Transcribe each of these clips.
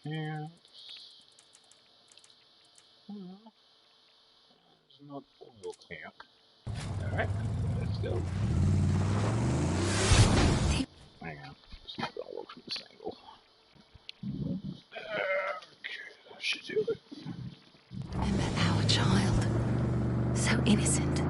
pants. Well, there's no oil camp. Alright, let's go. Hang on. It's not gonna work from this angle. Okay, that should do it. Remember our child. So innocent.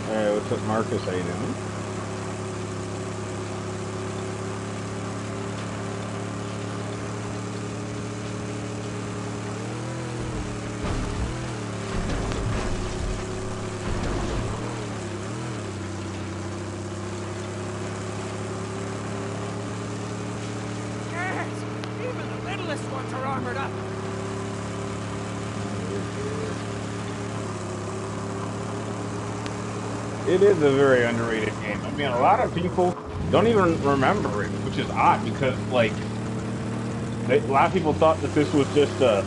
Hey, what's up, Marcus? How you doing? Yes! Even the littlest ones are armored up! It is a very underrated game. I mean, a lot of people don't even remember it, which is odd because, like, a lot of people thought that this was just a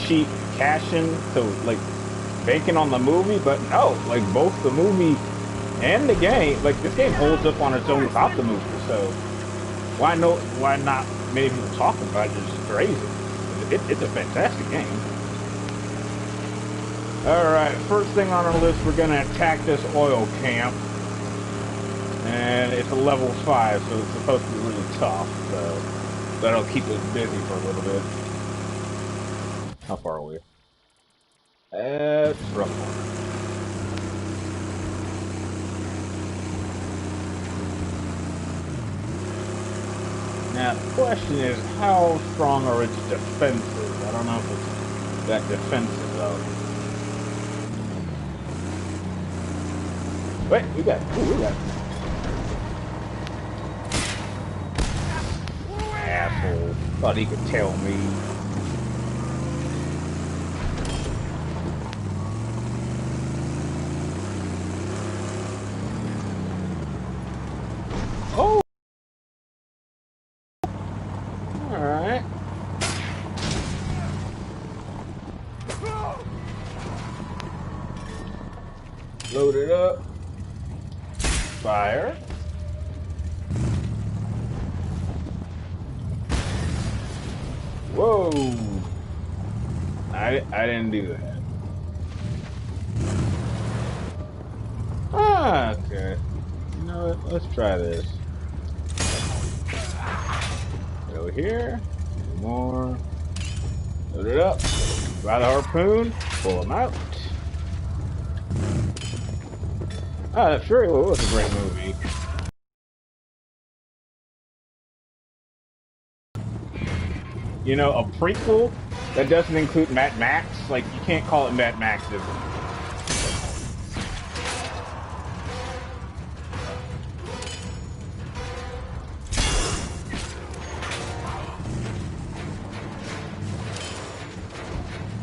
cheap cash-in to, like, banking on the movie, but no, like, both the movie and the game, like, this game holds up on its own without the movie, so why not many people talk about it is crazy. It's a fantastic game. Alright, first thing on our list, we're gonna attack this oil camp. And it's a level 5, so it's supposed to be really tough, so that'll keep us busy for a little bit. How far are we? It's rough. Now, the question is, how strong are its defenses? I don't know if it's that defensive, though. Wait, we got. Asshole. Thought he could tell me. Oh! Alright. Load it up. Fire. Whoa! I didn't do that. Ah, okay. You know what? Let's try this. Go here. More. Load it up. By the harpoon. Pull them out. Ah, that Fury was a great movie. You know, a prequel that doesn't include Mad Max, like, you can't call it Mad Max, is it?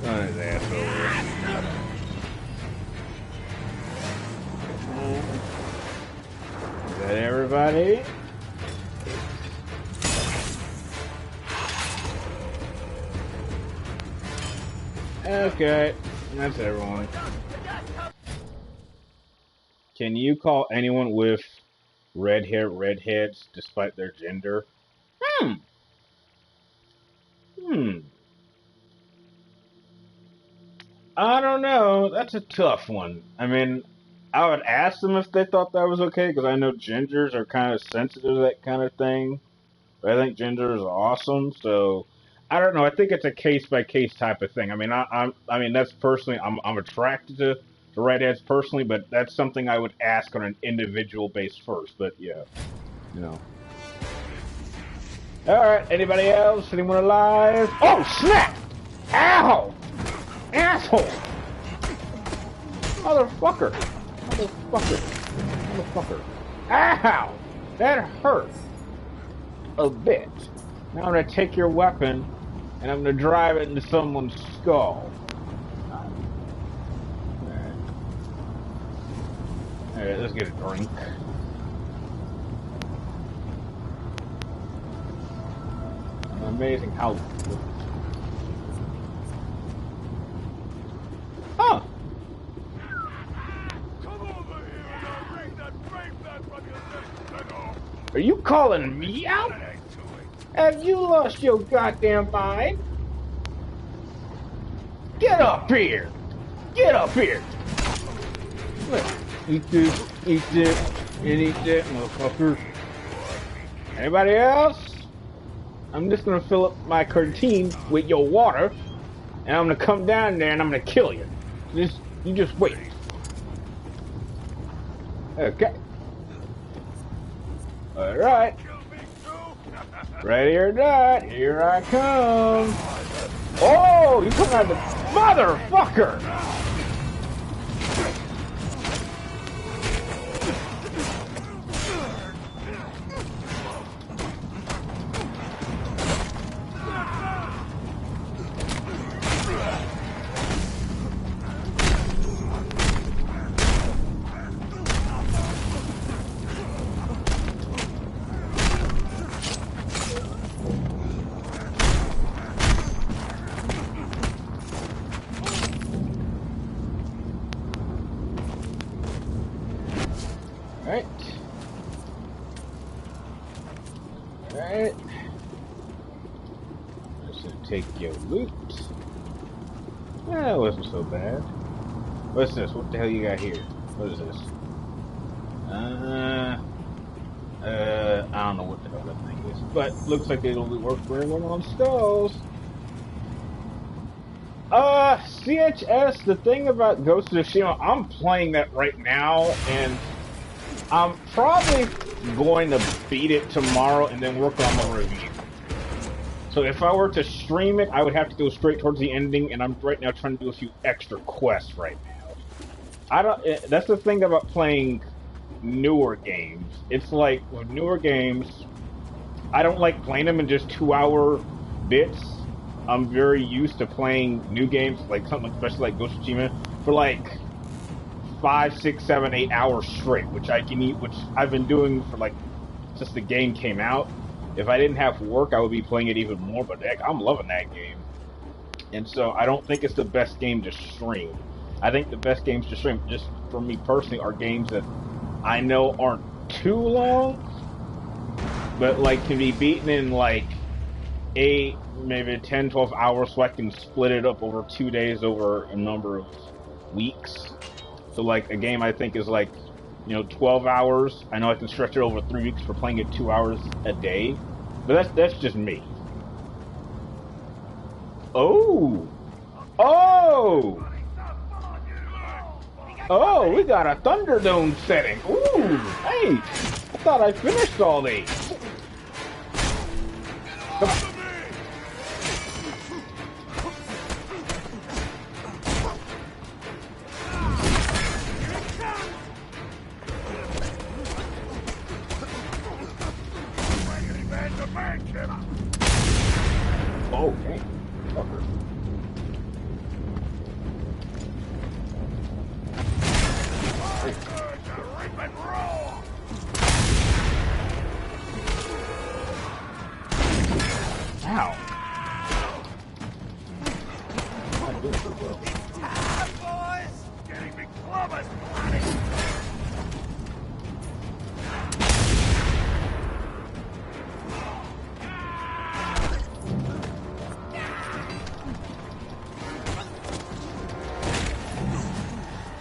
Oh, his asshole. Is that everybody? Okay, that's everyone. Can you call anyone with red hair redheads despite their gender? I don't know. That's a tough one. I mean, I would ask them if they thought that was okay, because I know gingers are kind of sensitive to that kind of thing. But I think gingers are awesome, so I don't know. I think it's a case by case type of thing. I mean, I mean that's personally, I'm attracted to redheads personally, but that's something I would ask on an individual base first. But yeah, you know. All right. Anybody else? Anyone alive? Oh snap! Ow! Asshole! Motherfucker! Motherfucker! Motherfucker! Ow! That hurts a bit. Now I'm gonna take your weapon and I'm gonna drive it into someone's skull. Alright, let's get a drink. Amazing how Are you calling me out? Have you lost your goddamn mind? Get up here! Get up here! Look, eat this, and eat that, motherfucker. Anybody else? I'm just gonna fill up my canteen with your water, and I'm gonna come down there and I'm gonna kill you. You just wait. Okay. Alright. Ready or not, here I come. Oh, you come out of the motherfucker! Alright. Just gonna take your loot. That wasn't so bad. What's this? What the hell you got here? What is this? I don't know what the hell that thing is. But looks like it'll work very well on skulls. CHS, the thing about Ghost of Tsushima, I'm playing that right now, and I'm probably going to beat it tomorrow and then work on the review. So if I were to stream it, I would have to go straight towards the ending, and I'm right now trying to do a few extra quests right now. That's the thing about playing newer games. It's like, with newer games, I don't like playing them in just 2-hour bits. I'm very used to playing new games, like something especially like Ghost of Tsushima, for like 5, 6, 7, 8 hours straight, which I've been doing for like since the game came out. If I didn't have work, I would be playing it even more, but heck, I'm loving that game. And so I don't think it's the best game to stream. I think the best games to stream, just for me personally, are games that I know aren't too long, but like can be beaten in like 8, maybe 10, 12 hours, so I can split it up over 2 days over a number of weeks. So like a game I think is like, 12 hours. I know I can stretch it over 3 weeks for playing it 2 hours a day, but that's just me. Oh, we got a Thunderdome setting. Ooh, hey, I thought I finished all these. Come on. Okay. Fucker. Ow. Boys! Getting me clubbers, bloody!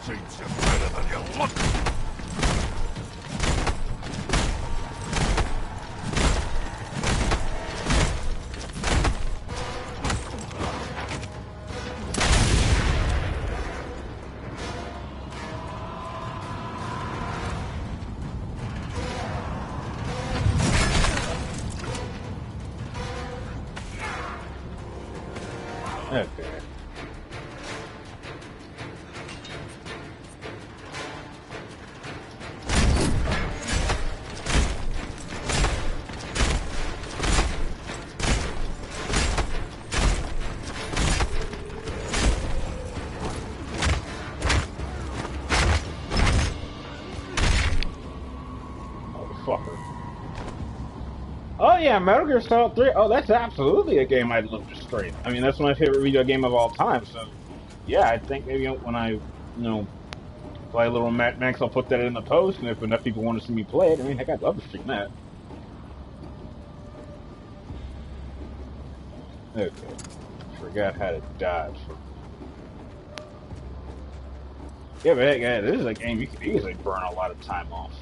Seems you're better than you look. Okay. Fucker. Oh yeah, Metal Gear Solid 3. Oh, that's absolutely a game I'd love to stream. I mean, that's my favorite video game of all time. So, yeah, I think maybe when I, play a little Mad Max, I'll put that in the post, and if enough people want to see me play it, I mean, heck, I'd love to stream that. Okay. Forgot how to dodge. Yeah, but yeah, this is a game you could easily burn a lot of time off of.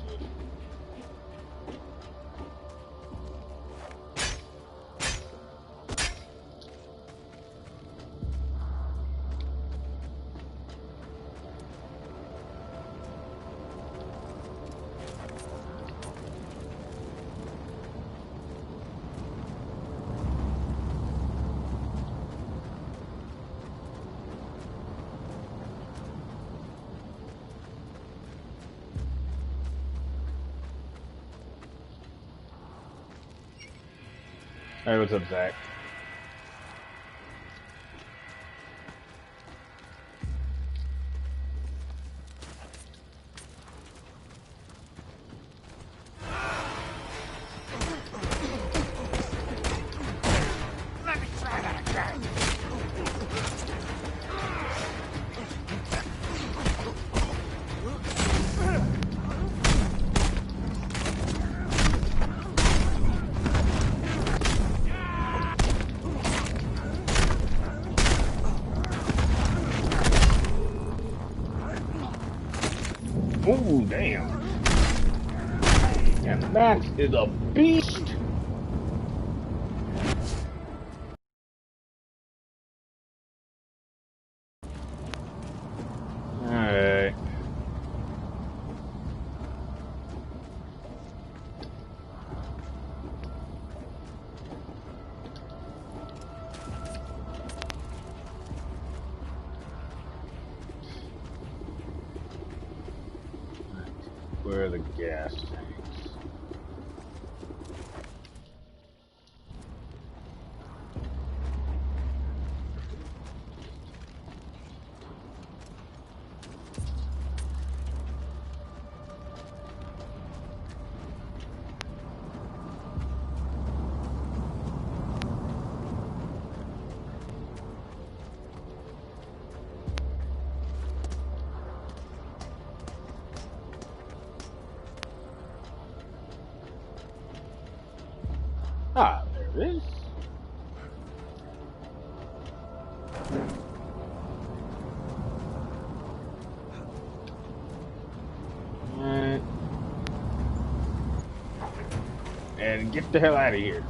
Hey, what's up, Zach? Let me try that again. Ooh, damn. And that is a beast. Alright. Where are the gas tanks? Ah, there it is. Alright. And get the hell out of here.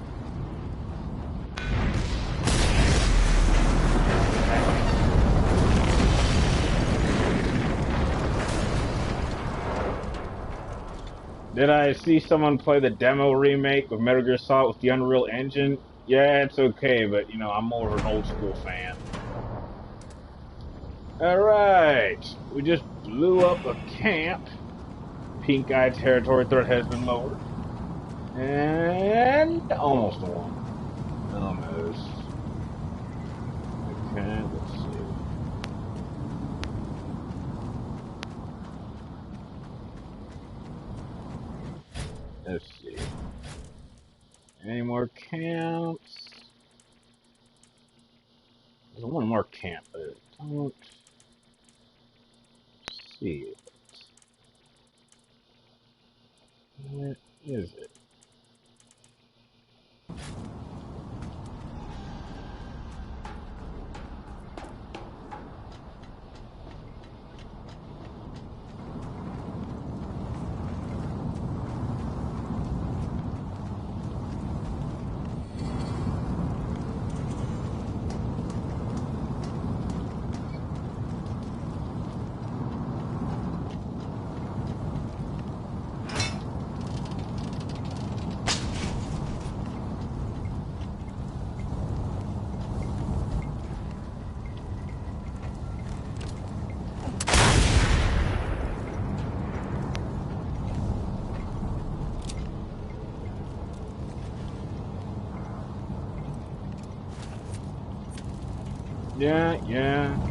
Did I see someone play the demo remake of Metal Gear Solid with the Unreal Engine? Yeah, it's okay, but you know, I'm more of an old school fan. Alright, we just blew up a camp. Pink eye territory threat has been lowered. And almost won. Almost. Okay, let's see. Let's see. Any more camps? There's one more camp, but I don't see it. Where is it?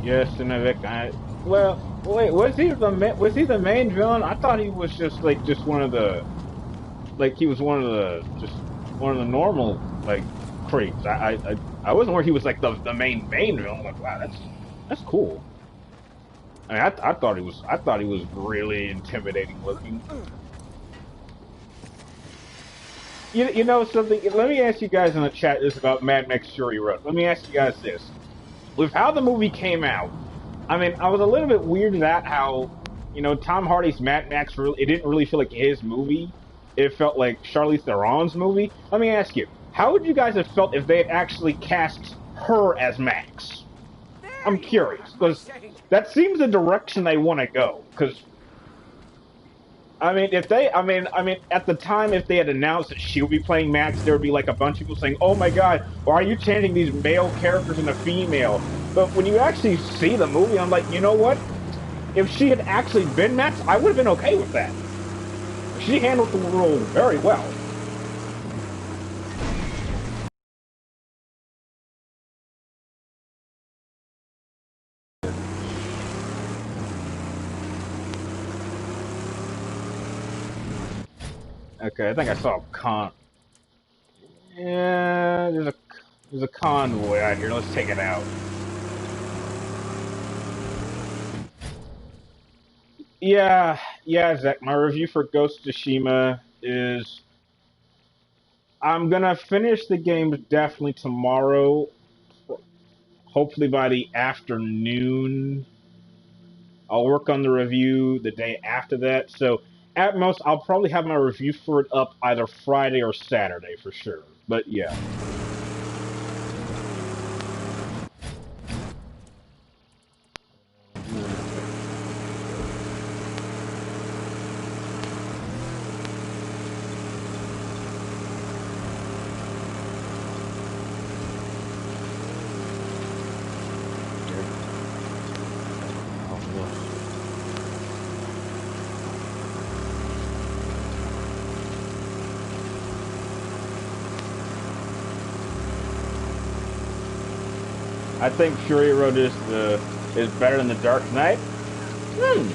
Yes, and well, wait, was he the main villain? I thought he was just like just one of the, like he was one of the just one of the normal like creeps. I wasn't where he was like the main villain. I'm like, wow, that's cool. I mean, I thought he was really intimidating looking. You know something? Let me ask you guys in the chat this about Mad Max Fury Road. Let me ask you guys this: with how the movie came out, I mean, I was a little bit weirded at how, Tom Hardy's Mad Max really it didn't really feel like his movie. It felt like Charlize Theron's movie. Let me ask you, how would you guys have felt if they had actually cast her as Max? There I'm you are, curious my because saint. that seems the direction they want to go. Because I mean, if they, I mean, at the time, if they had announced that she would be playing Max, there would be like a bunch of people saying, "Oh my God, why are you changing these male characters into female?" But when you actually see the movie, I'm like, you know what? If she had actually been Max, I would have been okay with that. She handled the role very well. Okay, I think I saw a Yeah, there's a convoy out here. Let's take it out. Yeah, yeah, Zach. My review for Ghost of Tsushima is I'm gonna finish the game definitely tomorrow. Hopefully by the afternoon. I'll work on the review the day after that. So at most, I'll probably have my review for it up either Friday or Saturday for sure. But yeah. I think Fury Road is better than the Dark Knight. Hmm.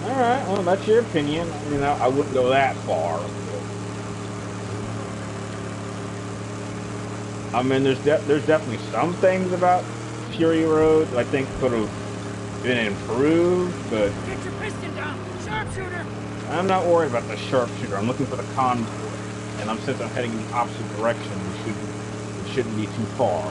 All right. Well, that's your opinion. I wouldn't go that far. I mean, there's definitely some things about Fury Road that I think could have been improved, but Get your piston down, sharpshooter. I'm not worried about the sharpshooter. I'm looking for the convoy, and since I'm heading in the opposite direction, it shouldn't be too far.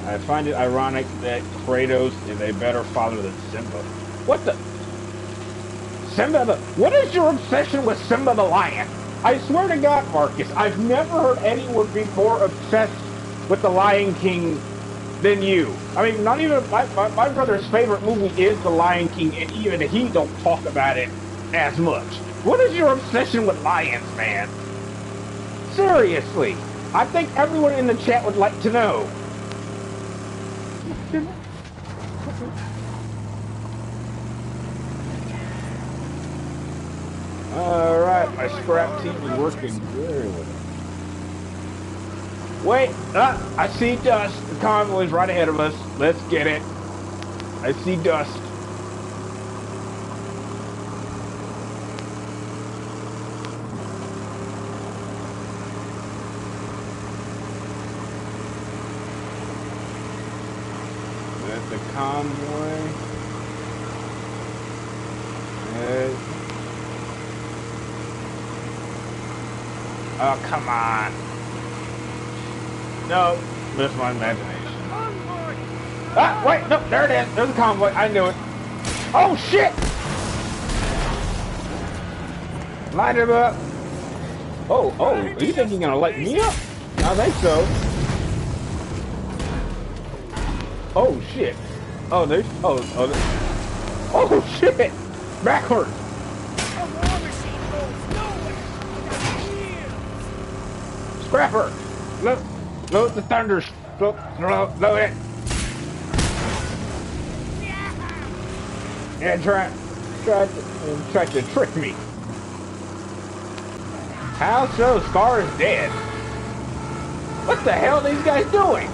I find it ironic that Kratos is a better father than Simba. What the? What is your obsession with Simba the Lion? I swear to God, Marcus, I've never heard anyone be more obsessed with the Lion King than you. I mean, not even my brother's favorite movie is The Lion King, and even he don't talk about it as much. What is your obsession with lions, man? Seriously, I think everyone in the chat would like to know. Alright, my scrap team is working very well. Wait, I see dust. The convoy's right ahead of us. Let's get it. I see dust. That's the convoy. Oh, come on. No, that's my imagination. Ah, wait, no, there it is. There's a convoy. I knew it. Oh, shit! Light him up. Oh, you think you're gonna light me up? I think so. Oh, shit. Oh, oh, shit! Backwards! Scrapper! Load the thunders. Load it. And try to trick me. How so? Scar is dead. What the hell are these guys doing?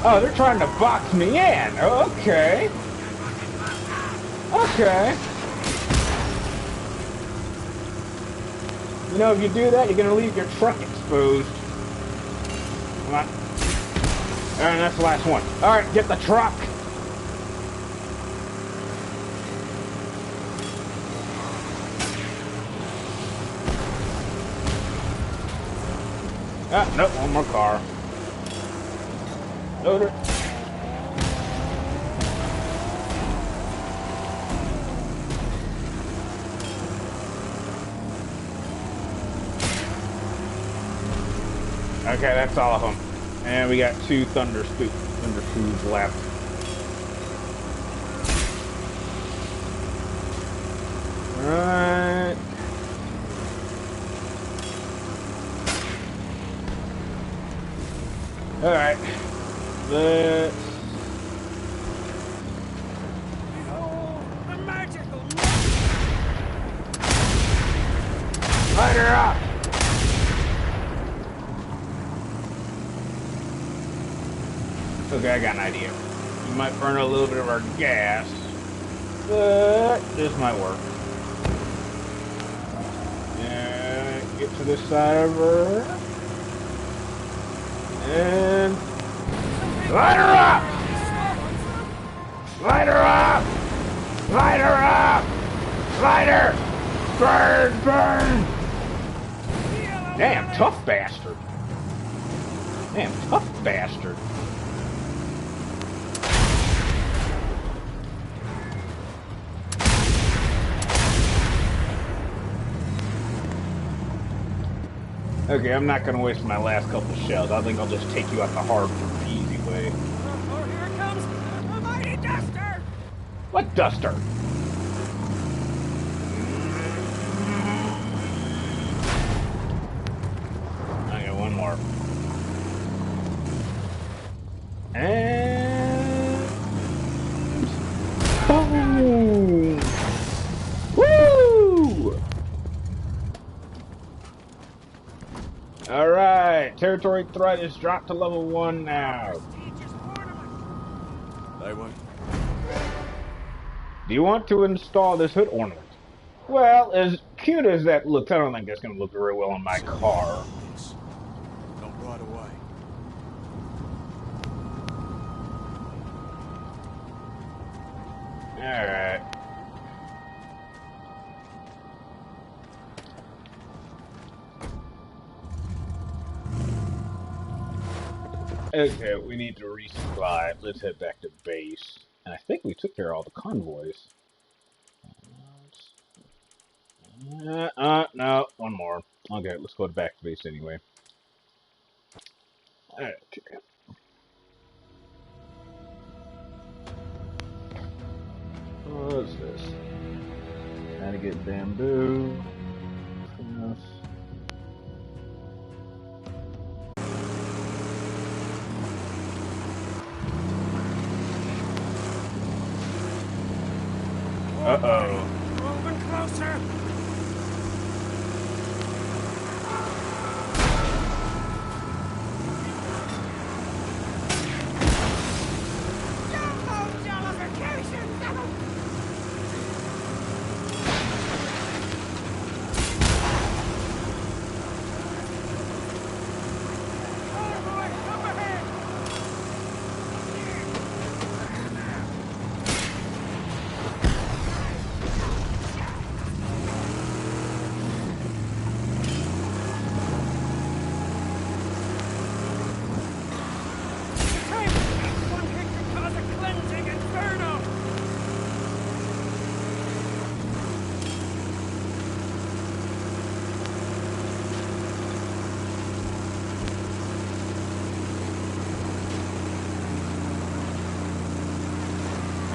Oh, they're trying to box me in. Okay. Okay. If you do that, you're gonna leave your truck exposed. Come on. And that's the last one. All right, get the truck. Ah, nope, one more car. Load it. Okay, that's all of them. And we got 2 Thunder Foods left. Alright. Alright. Let's... The magical... Light her up! Okay, I got an idea. We might burn a little bit of our gas, but this might work. And get to this side of her. And light her up! Light her up! Light her up! Light her! Burn! Burn! Damn, tough bastard. Damn, tough bastard. Okay, I'm not gonna waste my last couple shells. I think I'll just take you out the hard, easy way. Oh, here it comes! A mighty duster! What duster? I got one more. And... boom! Woo! Alright, territory threat is dropped to level 1 now. They won't. Do you want to install this hood ornament? Well, as cute as that looks, I don't think that's going to look very well on my car. Not right away. Alright. Okay, we need to resupply. Let's head back to base. And I think we took care of all the convoys. No, one more. Okay, let's go back to base anyway. Okay. What's this? Gotta get bamboo. Yes. Uh-oh. Moving closer!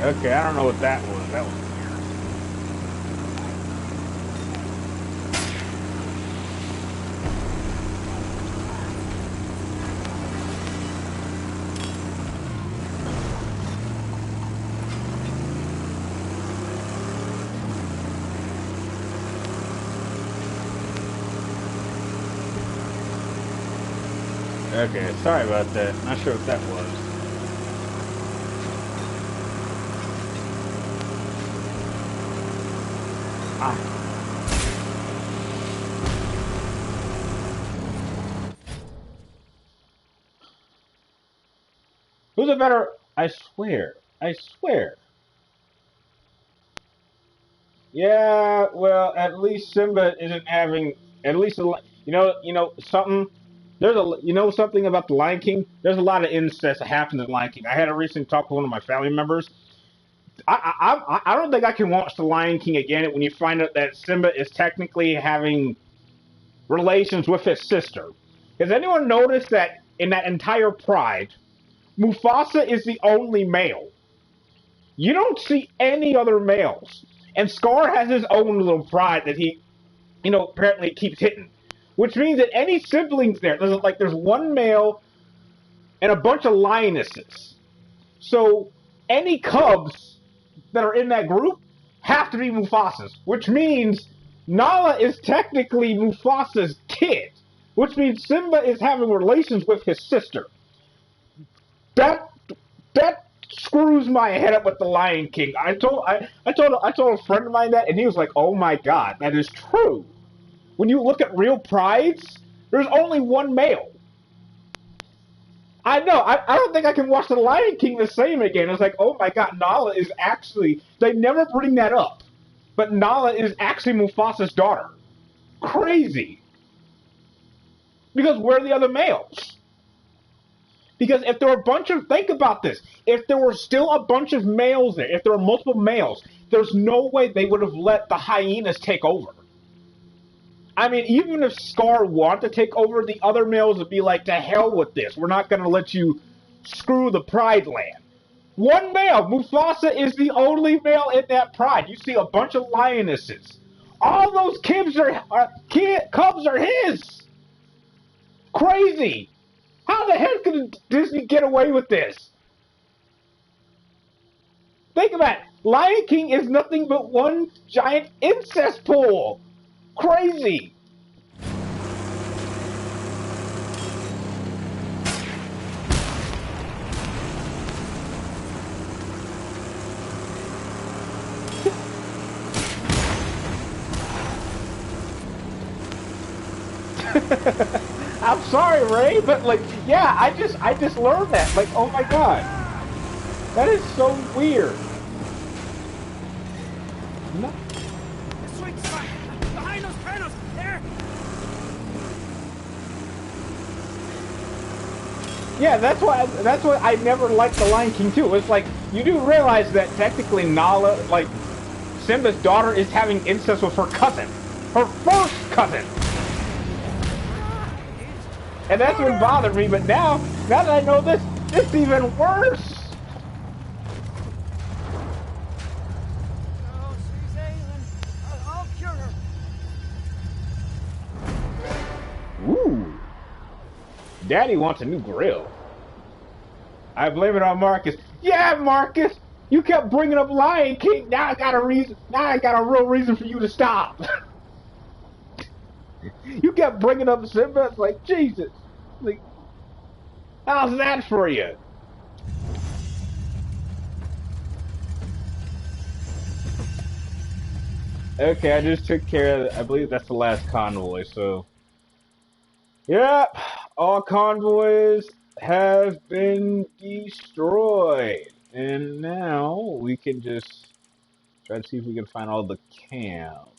Okay, I don't know what that was. That was weird. Okay, sorry about that. Not sure what that was. Ah. Who's a better? I swear. I swear. Yeah, well, at least Simba isn't having. At least something. There's something about the Lion King. There's a lot of incest that happens in Lion King. I had a recent talk with one of my family members. I don't think I can watch the Lion King again when you find out that Simba is technically having relations with his sister. Has anyone noticed that in that entire pride, Mufasa is the only male? You don't see any other males. And Scar has his own little pride that he, apparently keeps hitting. Which means that any siblings there's one male and a bunch of lionesses. So any cubs that are in that group have to be Mufasa's. Which means Nala is technically Mufasa's kid. Which means Simba is having relations with his sister. That that screws my head up with the Lion King. I told a friend of mine that, and he was like, "Oh my god, that is true." When you look at real prides, there's only one male. I know. I don't think I can watch the Lion King the same again. It's like, oh my god, Nala is actually. They never bring that up, but Nala is actually Mufasa's daughter. Crazy. Because where are the other males? Because if there were a bunch of, think about this, if there were still a bunch of males there, if there were multiple males, there's no way they would have let the hyenas take over. I mean, even if Scar wanted to take over, the other males would be like, to hell with this. We're not going to let you screw the Pride Land. One male, Mufasa is the only male in that pride. You see a bunch of lionesses. All those cubs are his. Crazy. How the heck could Disney get away with this? Think about it. Lion King is nothing but one giant incest pool. Crazy. I'm sorry, Ray, but yeah, I just learned that. Like, oh my god, that is so weird. No. The sweet spot! Behind those panels! There! Yeah, that's why I never liked the Lion King too. It's like you do realize that technically Nala, Simba's daughter, is having incest with her cousin, her first cousin. And that's what bothered me, but now that I know this, it's even worse. Oh, she's ailing. I'll cure her. Ooh. Daddy wants a new grill. I blame it on Marcus. Yeah, Marcus! You kept bringing up Lion King. Now I got a reason. Now I got a real reason for you to stop. You kept bringing up Simba. It's like, Jesus. Like, how's that for you? Okay, I just took care of it. I believe that's the last convoy, so. Yep, all convoys have been destroyed. And now we can just try to see if we can find all the camps.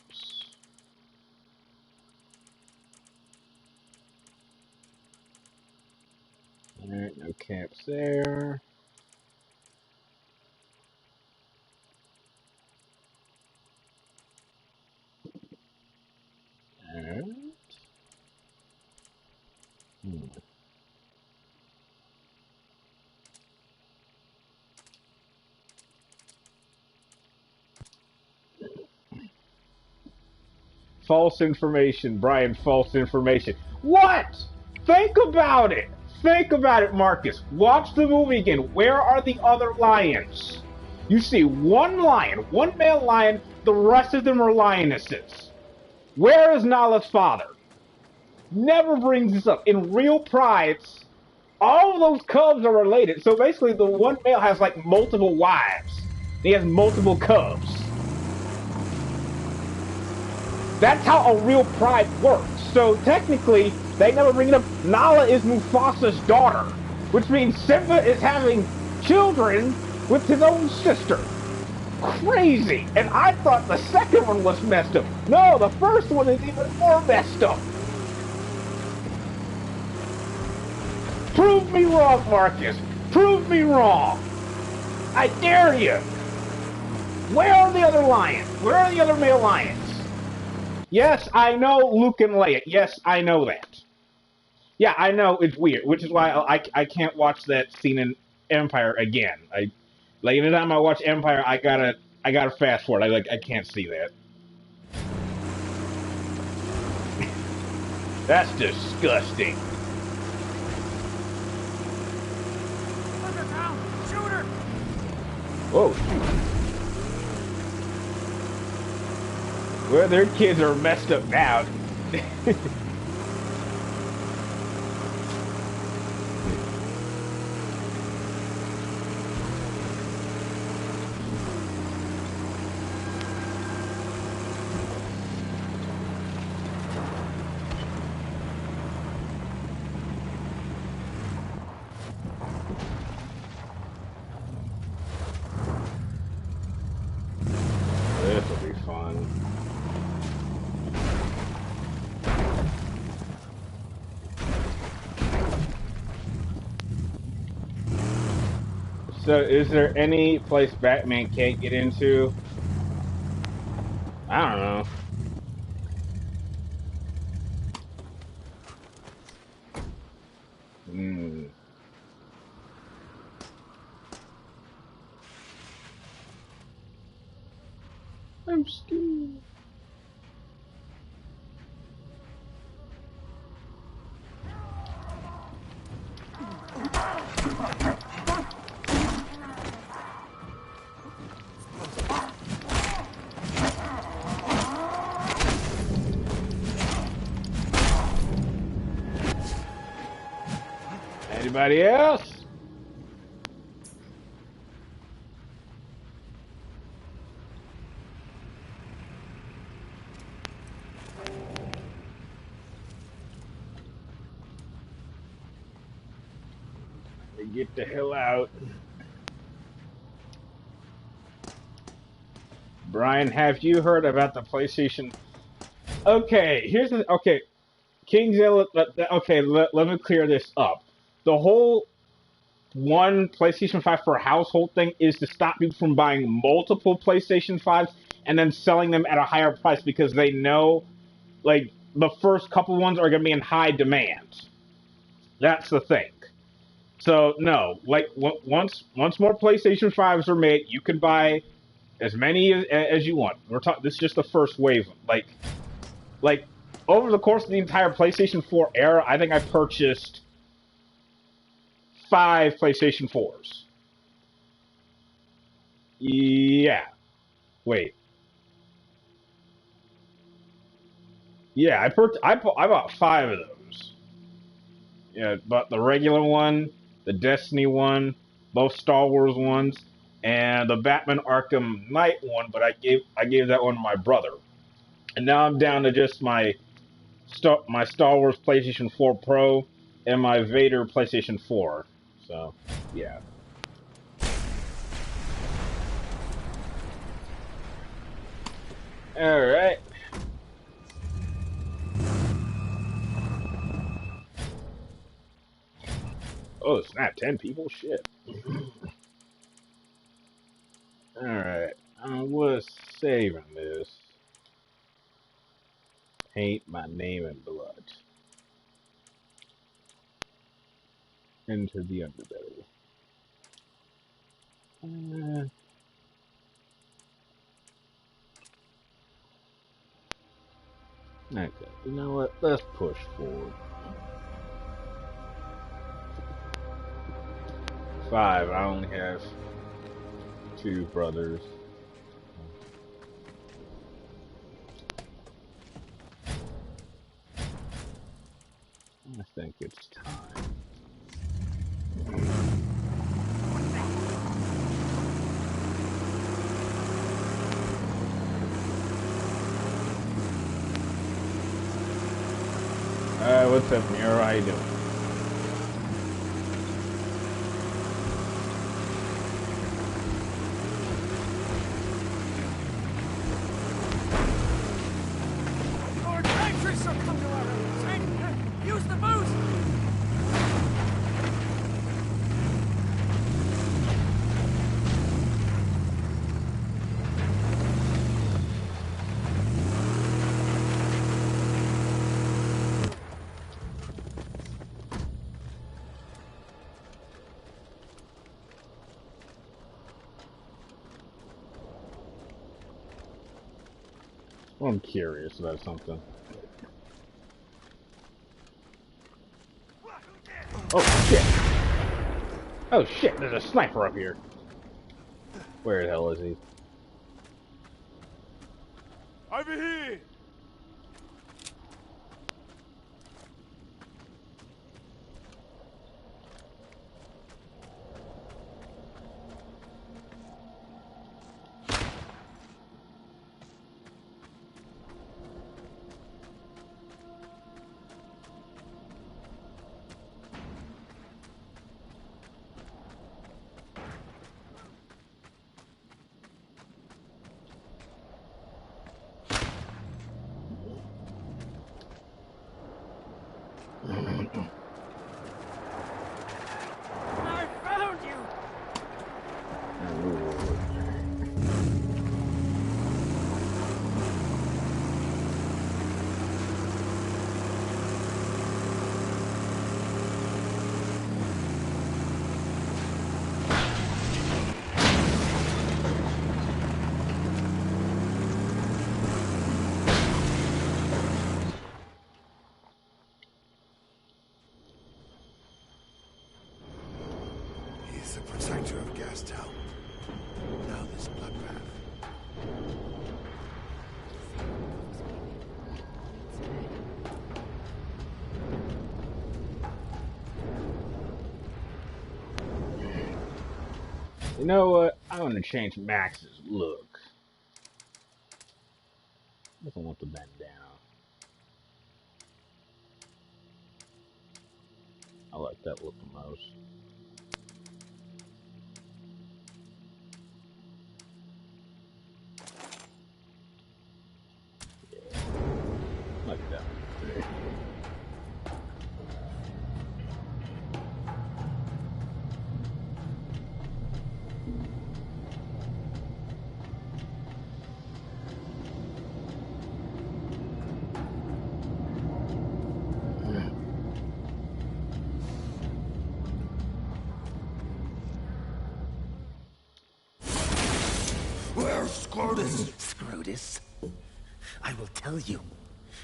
Alright, no camps there. Alright. False information, Brian, false information. What? Think about it. Think about it, Marcus. Watch the movie again. Where are the other lions? You see one lion, one male lion, the rest of them are lionesses. Where is Nala's father? Never brings this up. In real prides, all of those cubs are related. So basically, the one male has multiple wives. He has multiple cubs. That's how a real pride works. So technically, they never bring it up. Nala is Mufasa's daughter. which means Simba is having children with his own sister. Crazy! And I thought the second one was messed up. No, the first one is even more messed up. Prove me wrong, Marcus. Prove me wrong. I dare you. Where are the other lions? Where are the other male lions? Yes, I know Luke and Leia. Yes, I know that. Yeah, I know it's weird, which is why I can't watch that scene in Empire again. Like anytime I watch Empire, I gotta fast forward. I can't see that. That's disgusting. Underground! Shoot her! Whoa. Well, their kids are messed up now. This'll be fun. So, is there any place Batman can't get into? I don't know. Hmm. I'm scared. Anybody else? Get the hell out. Brian, have you heard about the PlayStation? Okay, here's the okay. Kingzilla. Okay, let me clear this up. The whole one PlayStation 5 per household thing is to stop people from buying multiple PlayStation 5s and then selling them at a higher price because they know, like, the first couple ones are going to be in high demand. That's the thing. So no, like once more PlayStation 5s are made, you can buy as many as you want. We're talking. This is just the first wave. Like over the course of the entire PlayStation 4 era, I think I purchased 5 PlayStation 4s. Yeah. Wait. Yeah, I bought 5 of those. Yeah, but the regular one, the Destiny one, both Star Wars ones, and the Batman Arkham Knight one. But I gave that one to my brother, and now I'm down to just my Star Wars PlayStation 4 Pro and my Vader PlayStation 4. So yeah. All right. Oh snap! 10 people. Shit. All right. I was saving this. Paint my name in blood. Enter the underbelly. Okay, you know what? Let's push forward. 5. I only have 2 brothers. I think it's time. What's up, Nero? How you doing? the boost! Well, I'm curious about something. Oh shit! Oh shit! There's a sniper up here. Where the hell is he? Over here! I found you! He's the protector of Gastown. Now this bloodbath. You know what? I'm gonna change Max's look. Doesn't want to bend down. I like that look the most. Yeah, like that. Where's Scrotus? Scrotus, I will tell you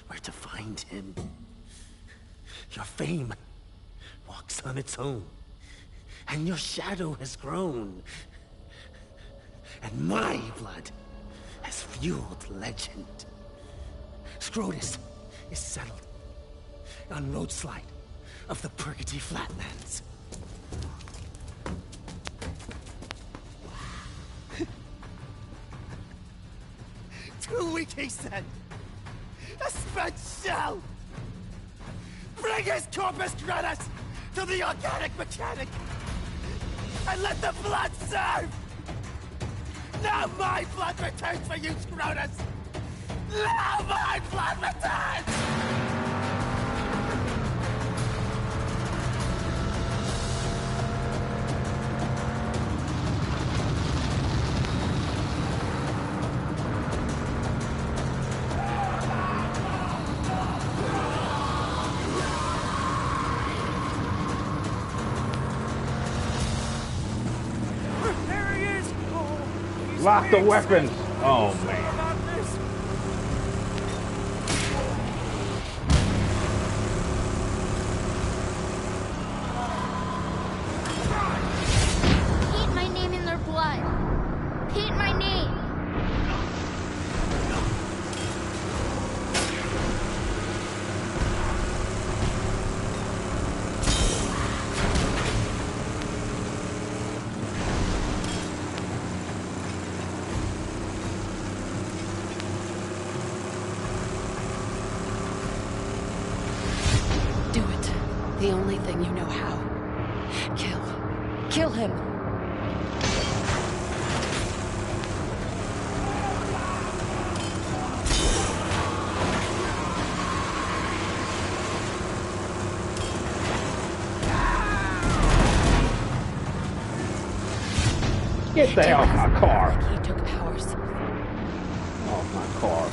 where to find him. Your fame walks on its own, and your shadow has grown. And my blood has fueled legend. Scrotus is settled on roadslide of the Purgatory Flatlands. 2 weeks, he said. A spent shell! Bring his corpus gratis to the organic mechanic! And let the blood serve! Now my blood returns for you, Scrotus! Now my blood returns! There he is! Oh, he's Lock the big. weapons! Oh Sure man. about this? Paint my name in their blood. Paint my name. Do it. The only thing you know how. Kill. Kill him. Get the hell off my car. Like he took powers. Off my car.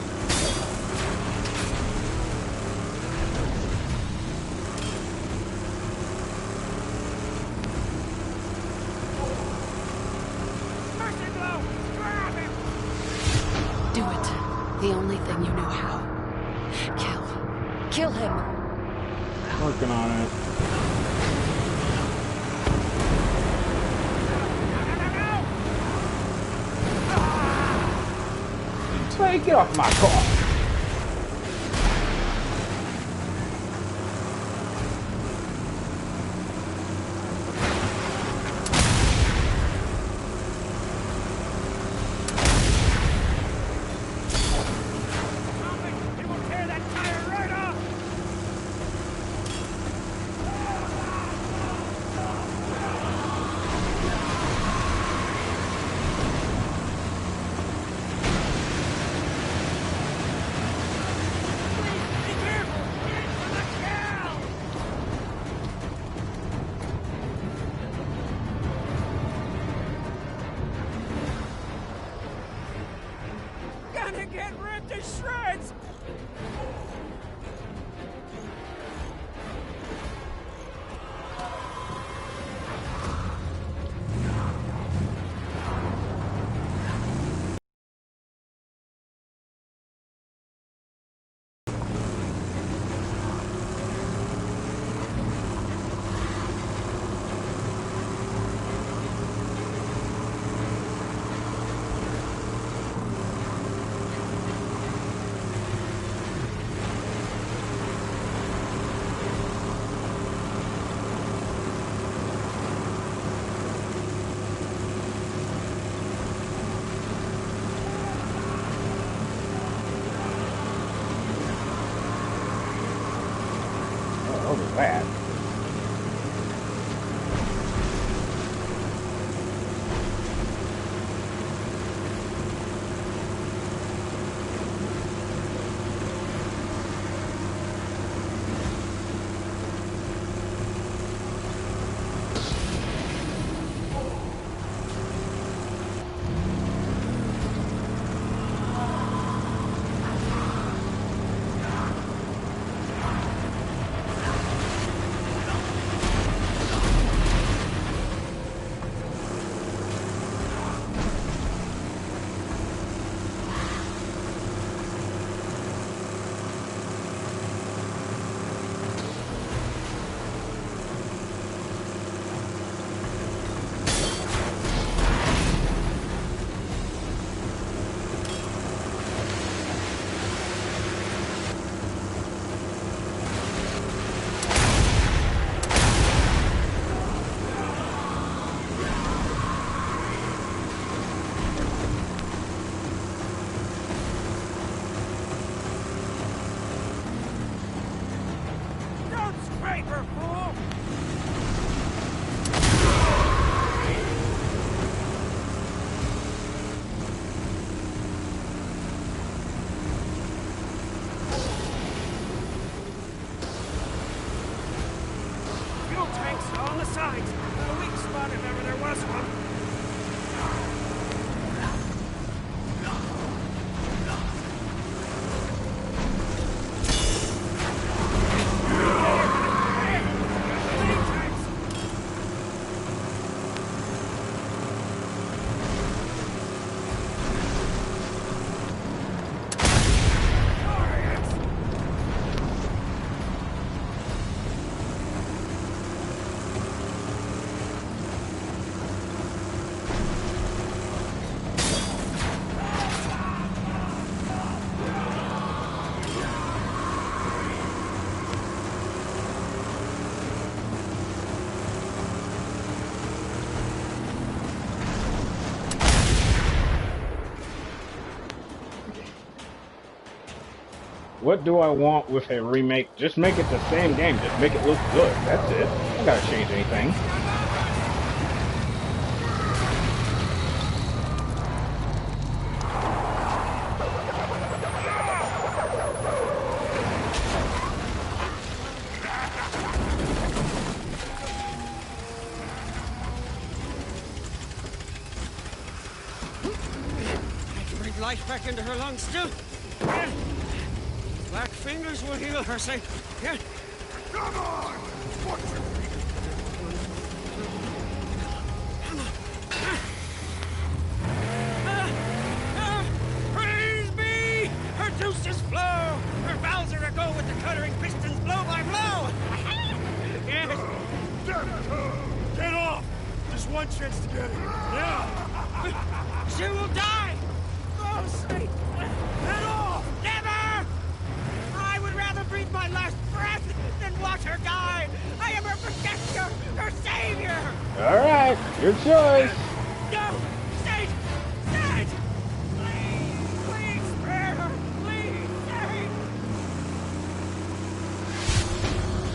Do it. The only thing you know how. Kill. Kill him. Working on it. Hey, get off my car. Gonna get ripped to shreds! Oh, look at that. Don't scrape her, fool! Fuel tanks on the sides. A weak spot if ever there was one. What do I want with a remake? Just make it the same game. Just make it look good. That's it. I don't gotta change anything. life back into her lungs still. Yeah. Black fingers will heal her, say. Yeah. Come on! What you Praise be! Her juices flow! Her valves are a-go with the cuttering pistons blow by blow! Yes! get off! Just one chance to get it. Yeah! She will die! Oh, sweet! Get off! Never! I would rather breathe my last breath than watch her die! I am her protector! Her savior! Alright, your choice. No! Sage! Sage! Please! Please spare her! Please! Sage!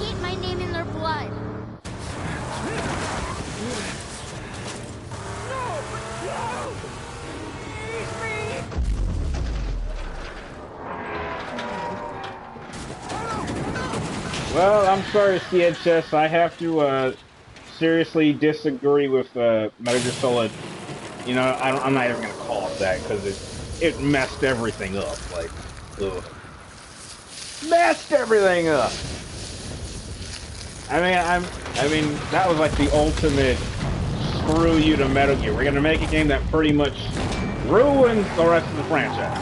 Paint my name in their blood. No! No! Please, please! Well, I'm sorry, CHS. I have to seriously disagree with Metal Gear Solid. You know, I'm not even gonna call it that because it messed everything up. Like, ugh. Messed everything up. I mean, that was like the ultimate screw you to Metal Gear. We're gonna make a game that pretty much ruins the rest of the franchise.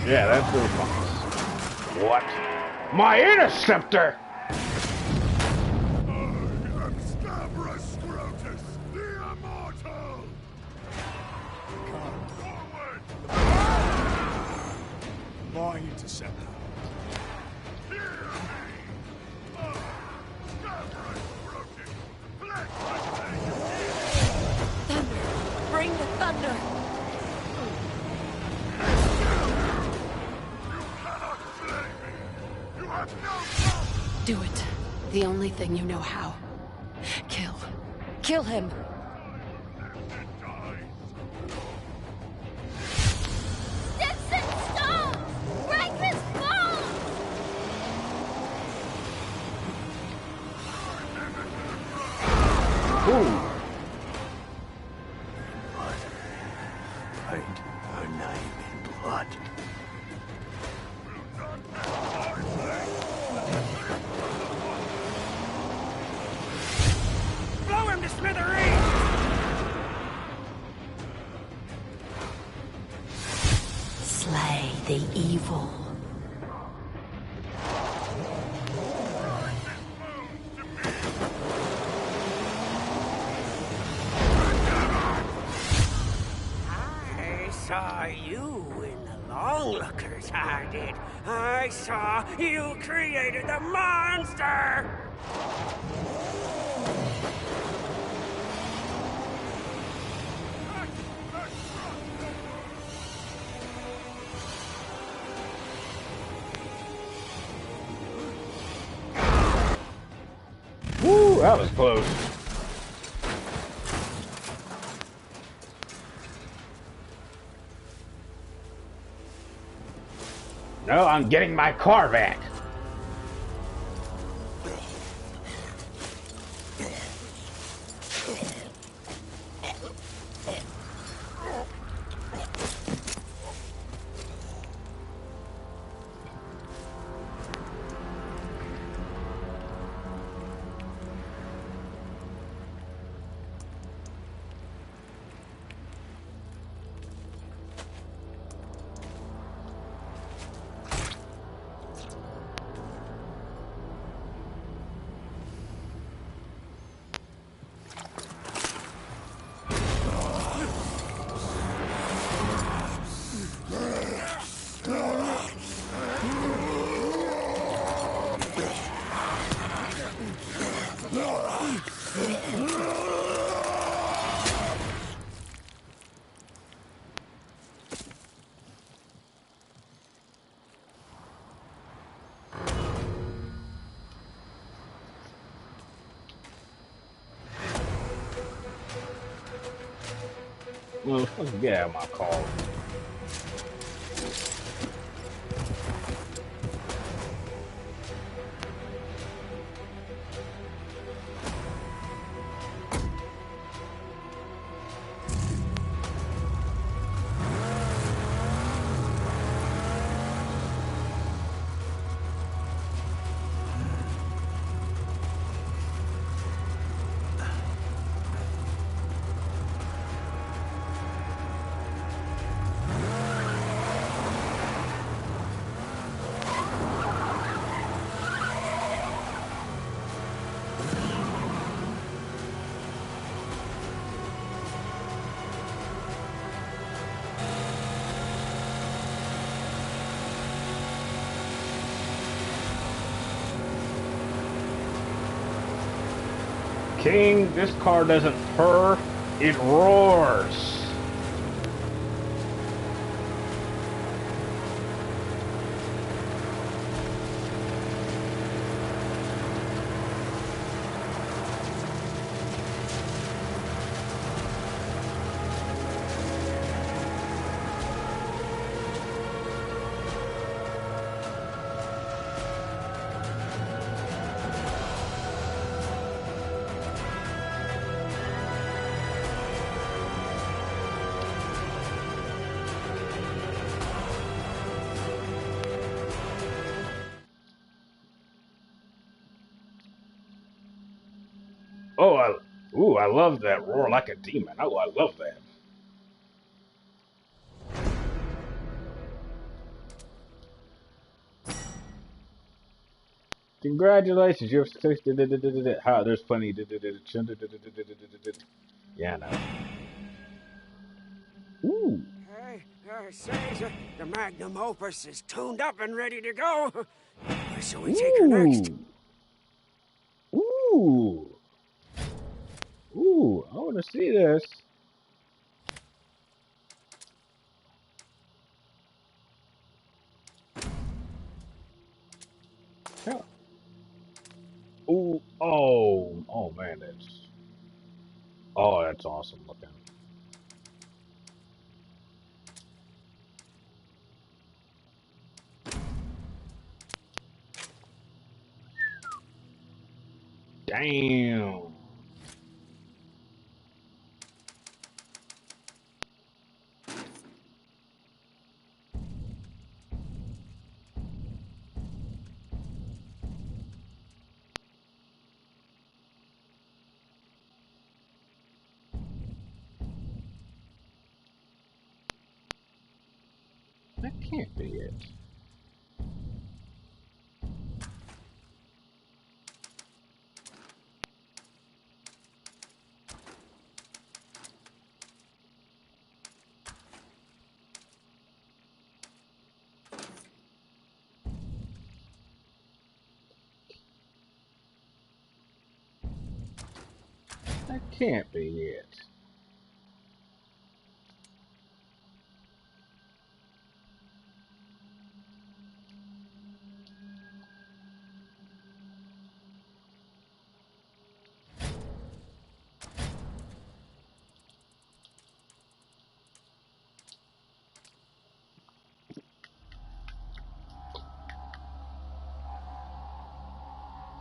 Yeah, that's the response. What? My interceptor! Scabra Scrotus, the immortal! Come forward! My interceptor. Hear me! Scabra Scrotus, flesh and Thunder! Bring the thunder! you cannot slay me! You have no power! Do it. The only thing you know how. Kill. Kill him! Sticks and stones! Break his bones! Ooh. Paint her name in blood. Blow him to smithereens! Slay the evil. I saw you in the long-lookers, I did. I saw you created the monster! Woo, that was close. No, I'm getting my car back. Motherfucker, get out of my car. King, this car doesn't purr, it roars. Oh, I love that roar like a demon. Oh, I love that. Congratulations, you have success. How there's plenty. Yeah, I know. Ooh, Hey, say, the magnum opus is tuned up and ready to go. Where shall we take her next? ooh, ooh! I want to see this. Yeah. Ooh, oh man, that's awesome looking. Damn. That can't be it. That can't be it.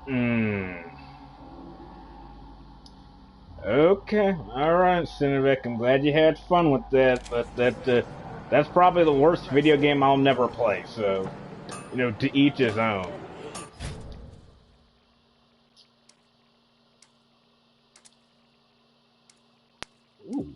Hmm. Okay, alright, Cinevic, I'm glad you had fun with that, but that's probably the worst video game I'll never play, so, to each his own. Ooh.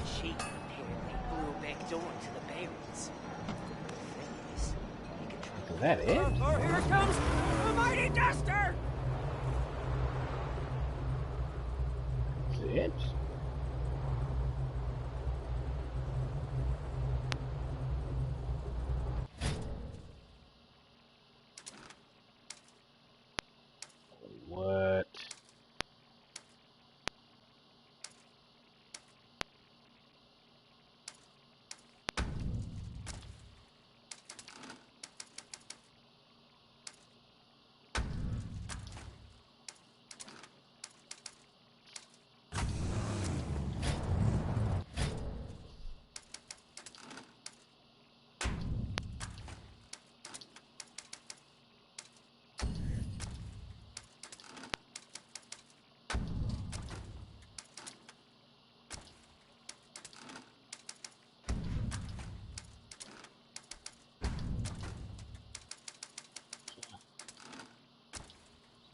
She apparently blew back door to the barrels. Goodness, you can try. Is that it? Oh, here it comes! The mighty duster! Is it? What?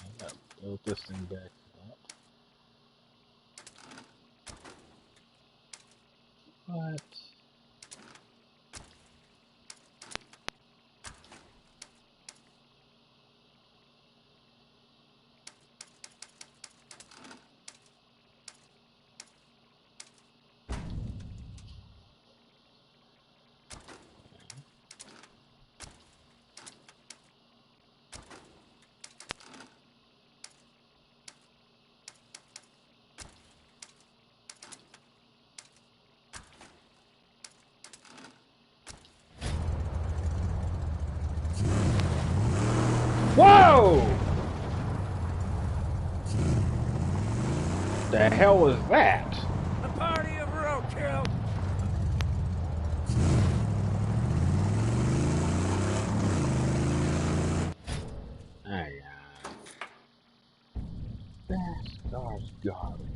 I gotta build this thing back up. What? Whoa! The hell was that? A party of roadkill. Hang on. That's garbage.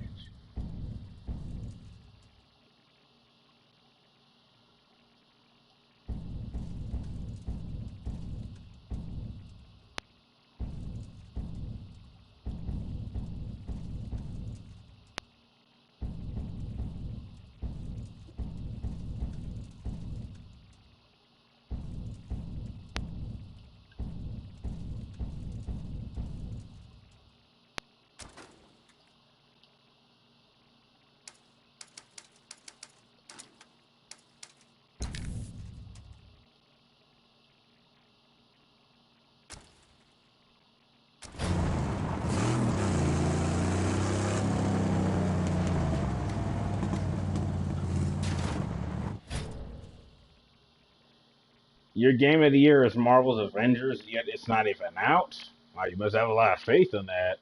Your game of the year is Marvel's Avengers, yet it's not even out? Wow, you must have a lot of faith in that.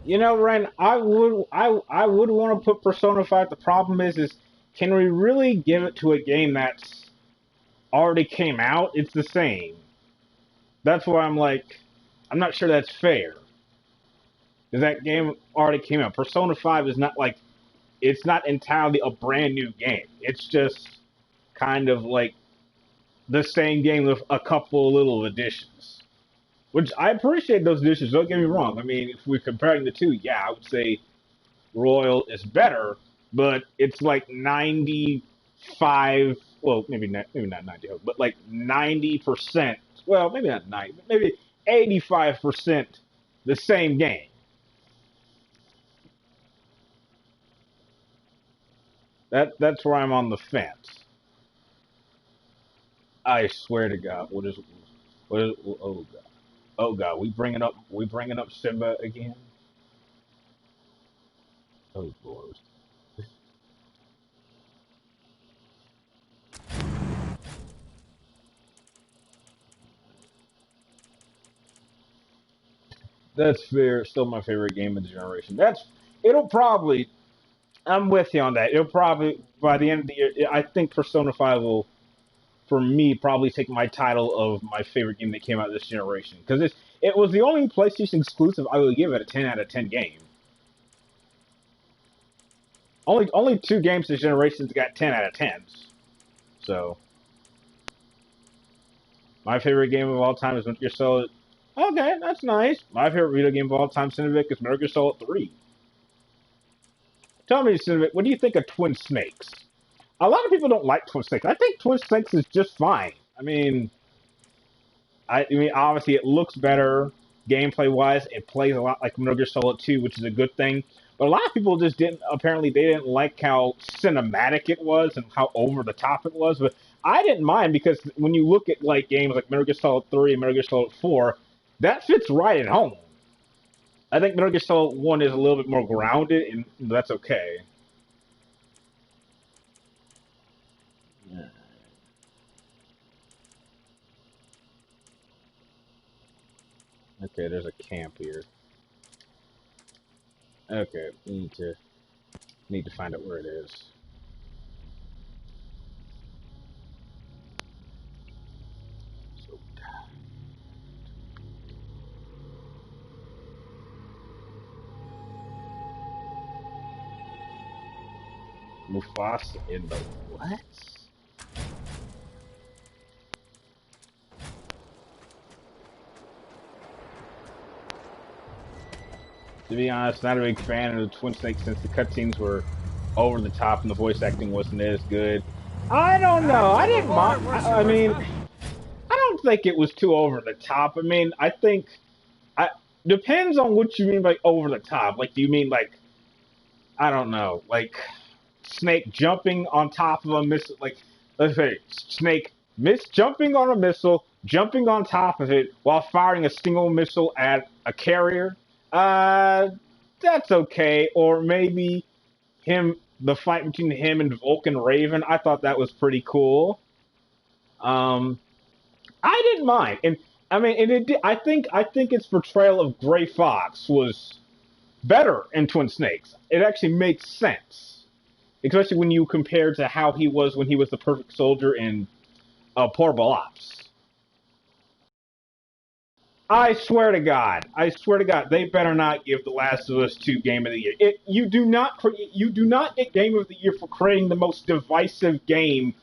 You know, Ren, I would want to put Persona 5. The problem is can we really give it to a game that's already came out? It's the same. That's why I'm like, I'm not sure that's fair. Because that game already came out. Persona 5 is not like, it's not entirely a brand new game. It's just kind of like the same game with a couple of little additions. Which I appreciate those additions, don't get me wrong. I mean, if we're comparing the two, yeah, I would say Royal is better, but it's like 95, well, maybe not 90, but like 90%, well, maybe not 90, but maybe 85% the same game. That's where I'm on the fence. I swear to God, oh God, oh God, we bringing up Simba again? Oh Lord. That's fair. Still my favorite game of the generation. It'll probably. I'm with you on that. It'll probably by the end of the year. I think Persona 5 will, for me, probably take my title of my favorite game that came out this generation because it was the only PlayStation exclusive I would give it a 10 out of 10 game. Only two games this generation got 10 out of 10s. So my favorite game of all time is Metal Gear Solid. Okay, that's nice. My favorite video game of all time, Cinevic, is Metal Gear Solid 3. Tell me, Cinevic, what do you think of Twin Snakes? A lot of people don't like Twin Snakes. I think Twin Snakes is just fine. I mean, obviously it looks better gameplay wise. It plays a lot like Metal Gear Solid 2, which is a good thing. But a lot of people just didn't. Apparently, they didn't like how cinematic it was and how over the top it was. But I didn't mind because when you look at like games like Metal Gear Solid 3 and Metal Gear Solid 4, that fits right at home. I think Metal Gear Solid 1 is a little bit more grounded, and that's okay. Okay, there's a camp here. Okay, need to find out where it is. So, Mufasa in the what? To be honest, not a big fan of the Twin Snakes since the cutscenes were over the top and the voice acting wasn't as good. I don't know. I didn't mind. I mean, I don't think it was too over the top. I mean, I think depends on what you mean by over the top. Like, do you mean like I don't know, like Snake jumping on top of a missile? Like, let's say Snake jumping on a missile, jumping on top of it while firing a single missile at a carrier. That's okay. Or maybe the fight between him and Vulcan Raven. I thought that was pretty cool. I didn't mind, and I mean, and I think its portrayal of Gray Fox was better in Twin Snakes. It actually makes sense, especially when you compare to how he was when he was the perfect soldier in Portable Ops. I swear to God, they better not give The Last of Us 2 Game of the Year. You do not get Game of the Year for creating the most divisive game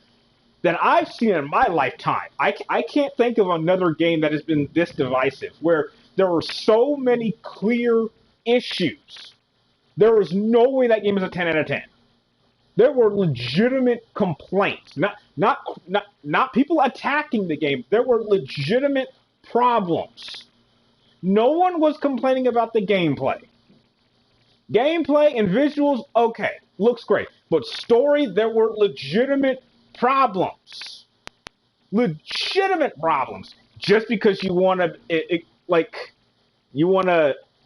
that I've seen in my lifetime. I can't think of another game that has been this divisive, where there were so many clear issues. There was no way that game is a 10 out of 10. There were legitimate complaints, not people attacking the game. There were legitimate problems. No one was complaining about the gameplay. Gameplay and visuals, okay, looks great. But story, there were legitimate problems. Legitimate problems. Just because you want to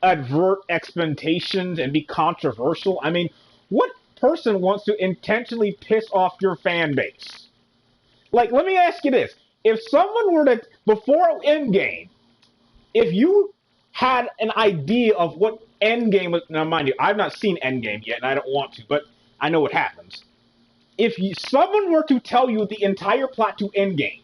advert expectations and be controversial. I mean, what person wants to intentionally piss off your fan base? Like, let me ask you this. If someone were to, before Endgame, if you had an idea of what Endgame was, now mind you, I've not seen Endgame yet, and I don't want to, but I know what happens. If someone were to tell you the entire plot to Endgame,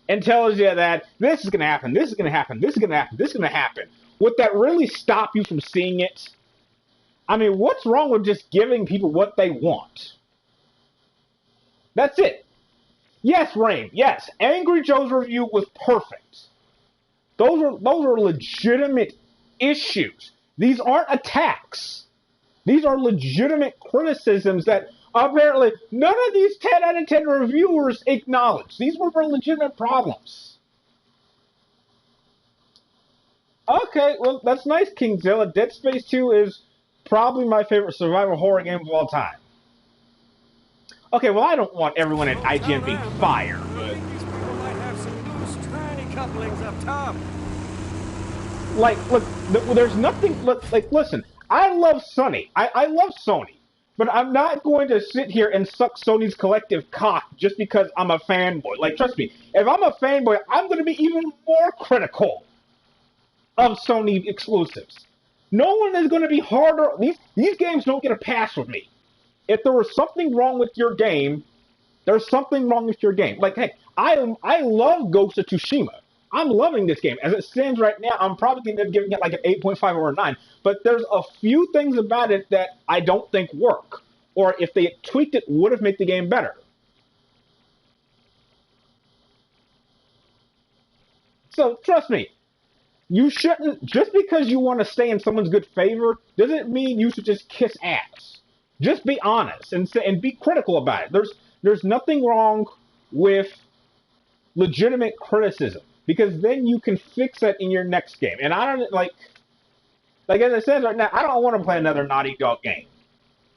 and tells you that this is going to happen, this is going to happen, this is going to happen, this is going to happen, would that really stop you from seeing it? I mean, what's wrong with just giving people what they want? That's it. Yes, Rain. Yes, Angry Joe's review was perfect. Those are legitimate issues. These aren't attacks. These are legitimate criticisms that apparently none of these 10 out of 10 reviewers acknowledge. These were legitimate problems. Okay, well, that's nice, Kingzilla. Dead Space 2 is probably my favorite survival horror game of all time. Okay, well, I don't want everyone at IGN being fired, but These people might have some loose tranny couplings up top. like, look, there's nothing. Like, listen, I love Sony. I love Sony, but I'm not going to sit here and suck Sony's collective cock just because I'm a fanboy. Like, trust me, if I'm a fanboy, I'm going to be even more critical of Sony exclusives. No one is going to be harder. These games don't get a pass with me. If there was something wrong with your game, there's something wrong with your game. Like, hey, I love Ghost of Tsushima. I'm loving this game. As it stands right now, I'm probably going to be giving it like an 8.5 or a 9. But there's a few things about it that I don't think work. Or if they tweaked it, would have made the game better. So, trust me, you shouldn't, just because you want to stay in someone's good favor, doesn't mean you should just kiss ass. Just be honest and be critical about it. There's nothing wrong with legitimate criticism, because then you can fix it in your next game. And I don't, like, Like, as it says right now, I don't want to play another Naughty Dog game.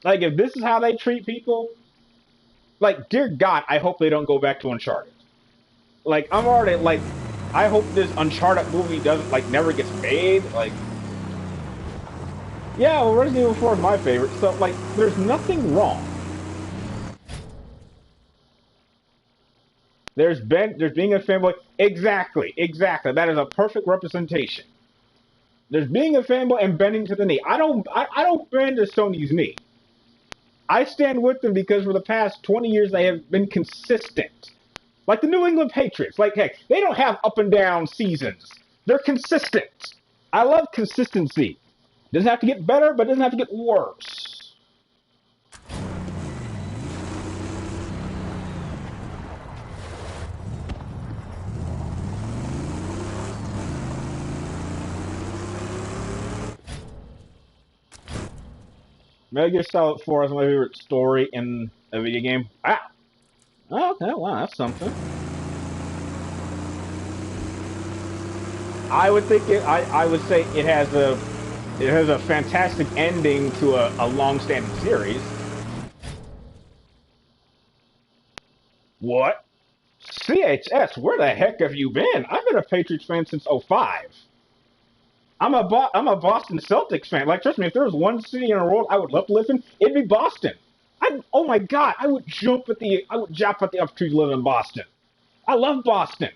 Like, if this is how they treat people, like, dear God, I hope they don't go back to Uncharted. Like, I'm already, like, I hope this Uncharted movie doesn't, like, never gets made. Like, yeah, well, Resident Evil 4 is my favorite, so, like, there's nothing wrong. There's being a fanboy. Exactly. That is a perfect representation. There's being a fanboy and bending to the knee. I don't bend to Sony's knee. I stand with them because for the past 20 years they have been consistent. Like the New England Patriots. Like, heck, they don't have up and down seasons. They're consistent. I love consistency. Doesn't have to get better, but doesn't have to get worse. Metal Gear Solid 4 is my favorite story in a video game. Ah! Okay, wow, that's something. I would think I would say it has a fantastic ending to a long-standing series. What? CHS, where the heck have you been? I've been a Patriots fan since '05. I'm a Boston Celtics fan. Like, trust me, if there was one city in the world I would love to live in, it'd be Boston. Oh my God, I would jump at the opportunity to live in Boston. I love Boston.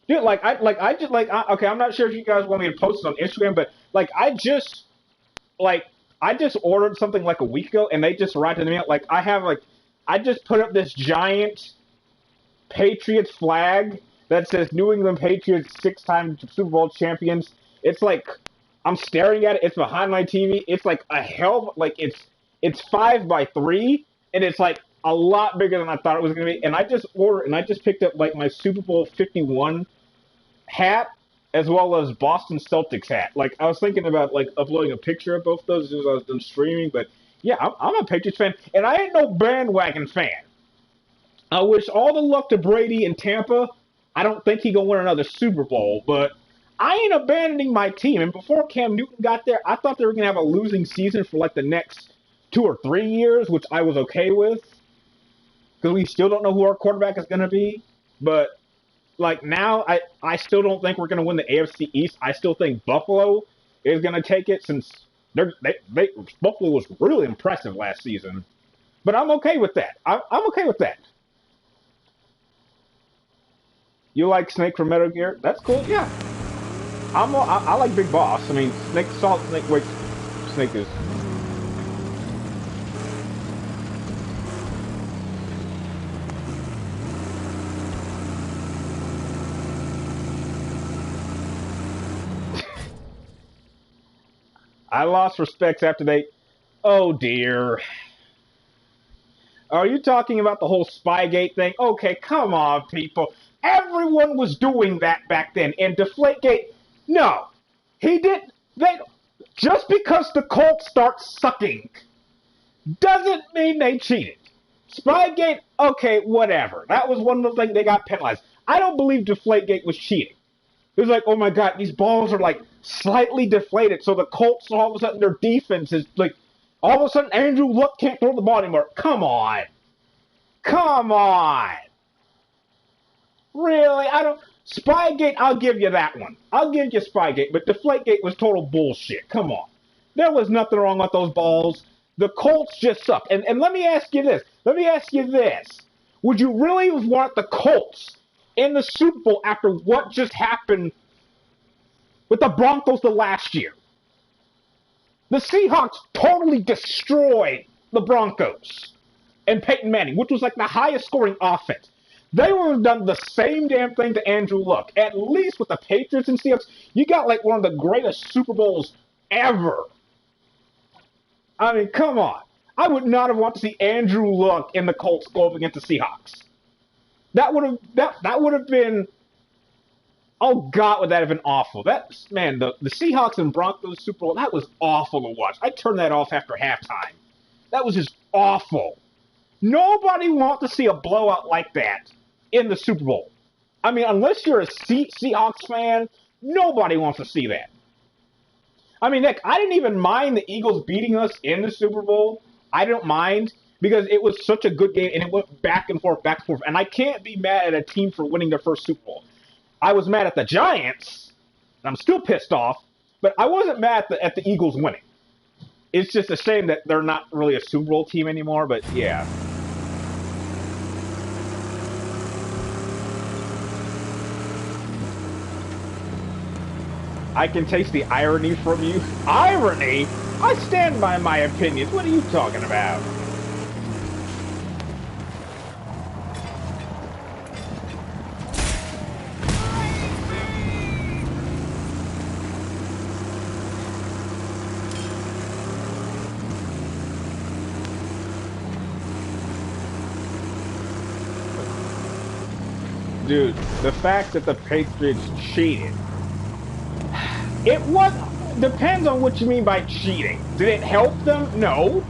Dude, okay, I'm not sure if you guys want me to post it on Instagram, but like I just ordered something like a week ago and they just arrived in the mail. Like I just put up this giant Patriots flag that says New England Patriots 6-time Super Bowl champions. It's like I'm staring at it. It's behind my TV. It's like a hell, like it's 5x3, and it's like a lot bigger than I thought it was gonna be. And I just picked up like my Super Bowl 51 hat as well as Boston Celtics hat. Like I was thinking about like uploading a picture of both those as I was done streaming, but yeah, I'm a Patriots fan, and I ain't no bandwagon fan. I wish all the luck to Brady in Tampa. I don't think he gonna win another Super Bowl, but I ain't abandoning my team. And before Cam Newton got there, I thought they were gonna have a losing season for like the next 2 or 3 years, which I was okay with, because we still don't know who our quarterback is gonna be. But like now, I still don't think we're gonna win the AFC East. I still think Buffalo is gonna take it since Buffalo was really impressive last season. But I'm okay with that. I'm okay with that. You like Snake from Metal Gear? That's cool. Yeah, I like Big Boss. I mean, Solid Snake. Wait, Snake is. I lost respects after they. Oh dear. Are you talking about the whole Spygate thing? Okay, come on, people. Everyone was doing that back then. And Deflategate, no. He didn't. Just because the Colts start sucking doesn't mean they cheated. Spygate, okay, whatever. That was one of the things they got penalized. I don't believe Deflategate was cheating. It was like, oh my God, these balls are like slightly deflated. So the Colts, all of a sudden, their defense is like, all of a sudden, Andrew Luck can't throw the ball anymore. Come on. Come on. Really? Spygate, I'll give you that one. I'll give you Spygate, but Deflategate was total bullshit. Come on. There was nothing wrong with those balls. The Colts just suck. And let me ask you this. Would you really want the Colts in the Super Bowl after what just happened with the Broncos the last year? The Seahawks totally destroyed the Broncos and Peyton Manning, which was like the highest scoring offense. They would have done the same damn thing to Andrew Luck. At least with the Patriots and Seahawks, you got like one of the greatest Super Bowls ever. I mean, come on. I would not have wanted to see Andrew Luck in the Colts go up against the Seahawks. That would have been. Oh God, would that have been awful? The Seahawks and Broncos Super Bowl, that was awful to watch. I turned that off after halftime. That was just awful. Nobody wants to see a blowout like that in the Super Bowl. I mean, unless you're a Seahawks fan Nobody wants to see that. I mean, Nick, I didn't even mind the Eagles beating us in the Super Bowl. I don't mind because it was such a good game and it went back and forth, back and forth. And I can't be mad at a team for winning their first Super Bowl. I was mad at the Giants, and I'm still pissed off, but I wasn't mad at the Eagles winning. It's just a shame that they're not really a Super Bowl team anymore, but yeah. I can taste the irony from you. Irony? I stand by my opinions. What are you talking about? Dude, the fact that the Patriots cheated. It was depends on what you mean by cheating. Did it help them? No.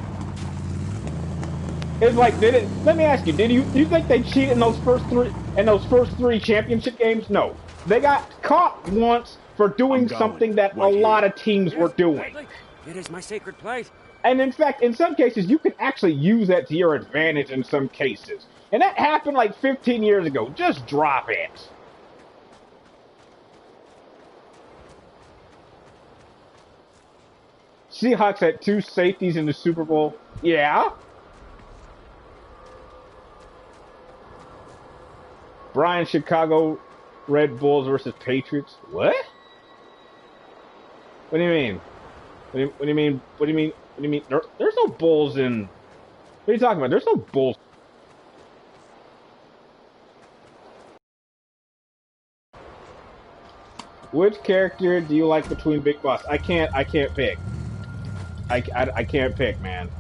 It's like, did it? Let me ask you: do you think they cheated in those first three championship games? No. They got caught once for doing something that a lot of teams were doing. It is my sacred place. And in fact, in some cases, you can actually use that to your advantage in some cases. And that happened like 15 years ago. Just drop it. Seahawks had 2 safeties in the Super Bowl. Yeah. Brian, Chicago Red Bulls versus Patriots. What? What do you mean? What do you mean? What do you mean? What do you mean? There's no Bulls in... What are you talking about? There's no Bulls. Which character do you like between Big Boss? I can't pick. I can't pick, man.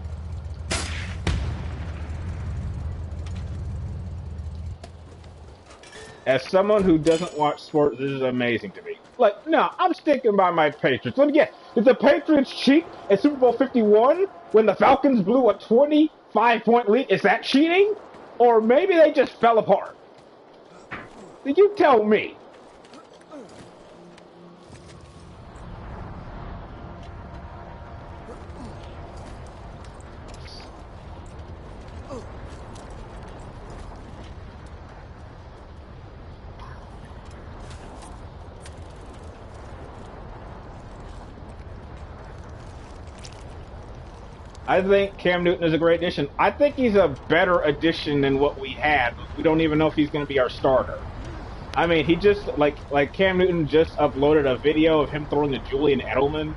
As someone who doesn't watch sports, this is amazing to me. Like, no, I'm sticking by my Patriots. Let me guess. Did the Patriots cheat at Super Bowl 51 when the Falcons blew a 25-point lead? Is that cheating? Or maybe they just fell apart? You tell me. I think Cam Newton is a great addition. I think he's a better addition than what we had. We don't even know if he's going to be our starter. I mean, he just, like Cam Newton just uploaded a video of him throwing to Julian Edelman.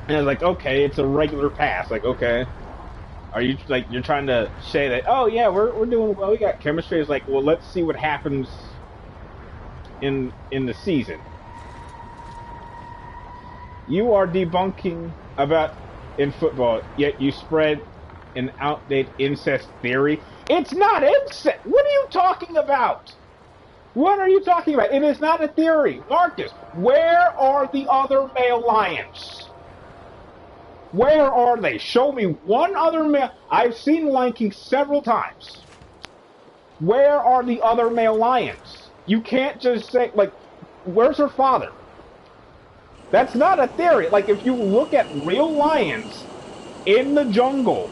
And I was like, okay, it's a regular pass. Like, okay. Are you, like, you're trying to say that, oh, yeah, we're doing well. We got chemistry. It's like, well, let's see what happens in the season. You are debunking about... in football, yet you spread an outdated incest theory. It's not incest! What are you talking about? What are you talking about? It is not a theory. Marcus, where are the other male lions? Where are they? Show me one other male. I've seen Lion King several times. Where are the other male lions? You can't just say, like, where's her father? That's not a theory. Like, if you look at real lions in the jungle,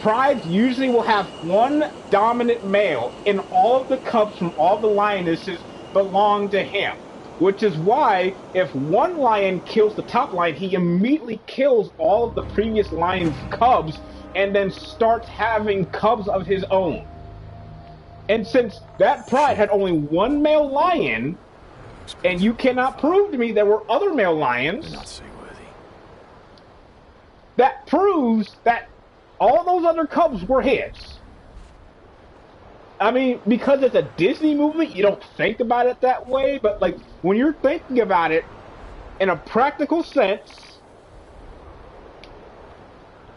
prides usually will have one dominant male, and all of the cubs from all the lionesses belong to him. Which is why, if one lion kills the top lion, he immediately kills all of the previous lion's cubs, and then starts having cubs of his own. And since that pride had only one male lion... and you cannot prove to me there were other male lions. Not seaworthy. That proves that all those other cubs were his. I mean, because it's a Disney movie, you don't think about it that way, but like when you're thinking about it in a practical sense,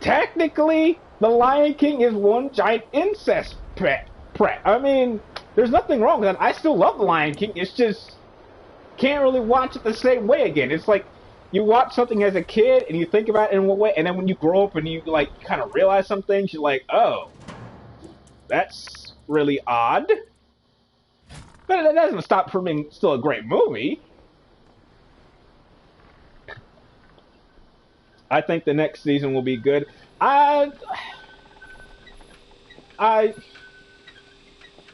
technically the Lion King is one giant incest pret. I mean, there's nothing wrong with that. I still love the Lion King. It's just can't really watch it the same way again. It's like you watch something as a kid and you think about it in one way, and then when you grow up and you like kind of realize some things, you're like, oh, that's really odd. But that doesn't stop from being still a great movie. I think the next season will be good. I, I,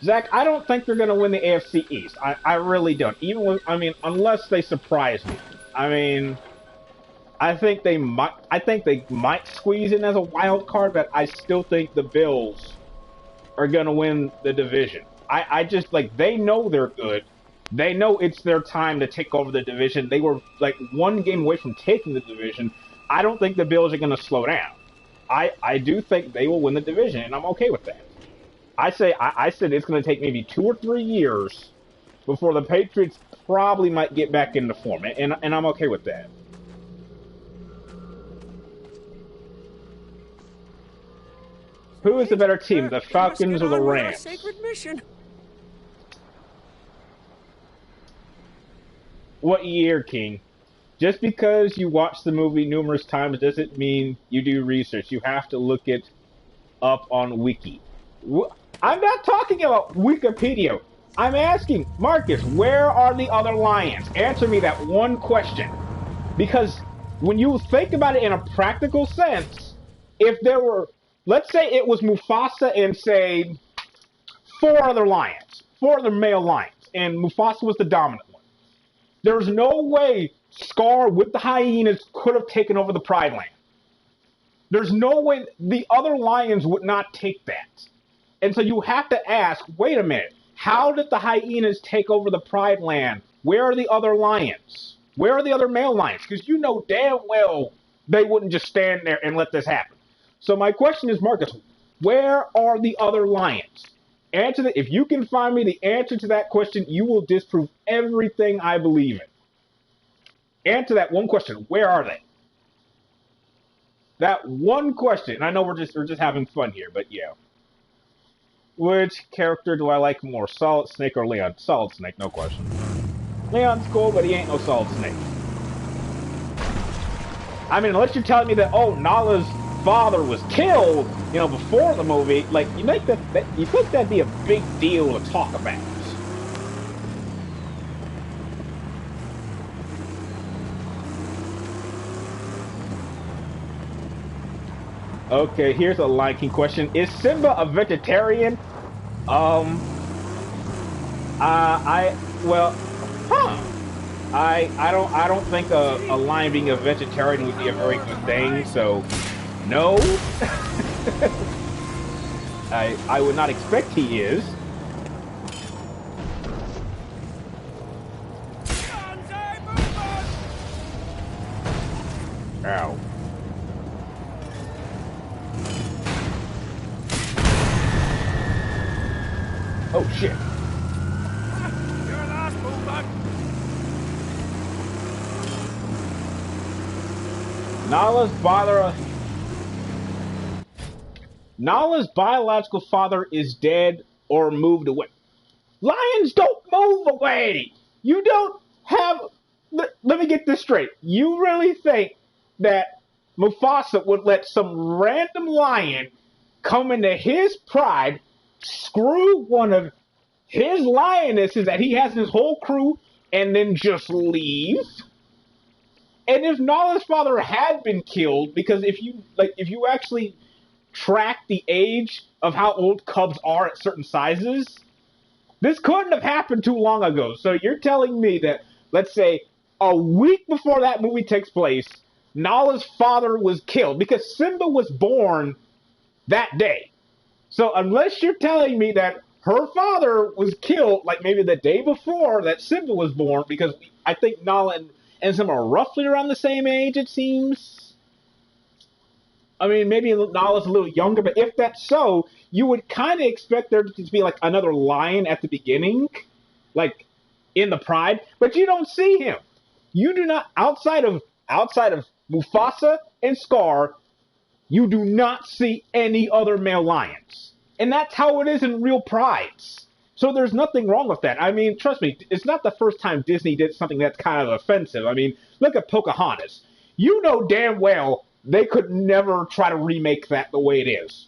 Zach, I don't think they're going to win the AFC East. I really don't. Even with, I mean, unless they surprise me. I mean, I think they might. I think they might squeeze in as a wild card, but I still think the Bills are going to win the division. I just like they know they're good. They know it's their time to take over the division. They were like one game away from taking the division. I don't think the Bills are going to slow down. I do think they will win the division, and I'm okay with that. I said it's going to take maybe 2 or 3 years before the Patriots probably might get back into form, and I'm okay with that. Who is the better team, the Falcons or the Rams? Sacred mission. What year, King? Just because you watch the movie numerous times doesn't mean you do research. You have to look it up on Wiki. I'm not talking about Wikipedia. I'm asking, Marcus, where are the other lions? Answer me that one question. Because when you think about it in a practical sense, if there were, let's say it was Mufasa and, say, 4 other male lions, and Mufasa was the dominant one. There's no way Scar with the hyenas could have taken over the Pride Land. There's no way the other lions would not take that. And so you have to ask, wait a minute, how did the hyenas take over the Pride Land? Where are the other lions? Where are the other male lions? Because you know damn well they wouldn't just stand there and let this happen. So my question is, Marcus, where are the other lions? Answer that. If you can find me the answer to that question, you will disprove everything I believe in. Answer that one question. Where are they? That one question. And I know we're just having fun here, but yeah. Which character do I like more, Solid Snake or Leon? Solid Snake, no question. Leon's cool, but he ain't no Solid Snake. I mean, unless you're telling me that, oh, Nala's father was killed, you know, before the movie, like, you think that'd be a big deal to talk about. Okay, here's a Lion King question. Is Simba a vegetarian? Well, I don't think a lion being a vegetarian would be a very good thing, so no. I would not expect he is. Ow. Oh shit. You're an ass, Bulldog. Nala's biological father is dead or moved away. Lions don't move away! You don't have... Let me get this straight. You really think that Mufasa would let some random lion come into his pride, screw one of his lionesses that he has in his whole crew, and then just leave? And if Nala's father had been killed, because if you actually track the age of how old cubs are at certain sizes, this couldn't have happened too long ago. So you're telling me that, let's say, a week before that movie takes place, Nala's father was killed because Simba was born that day. So unless you're telling me that her father was killed, like maybe the day before that Simba was born, because I think Nala and Simba are roughly around the same age, it seems. I mean, maybe Nala's a little younger, but if that's so, you would kind of expect there to be like another lion at the beginning, like in the pride, but you don't see him. You do not, outside of Mufasa and Scar, you do not see any other male lions. And that's how it is in real prides. So there's nothing wrong with that. I mean, trust me, it's not the first time Disney did something that's kind of offensive. I mean, look at Pocahontas. You know damn well they could never try to remake that the way it is.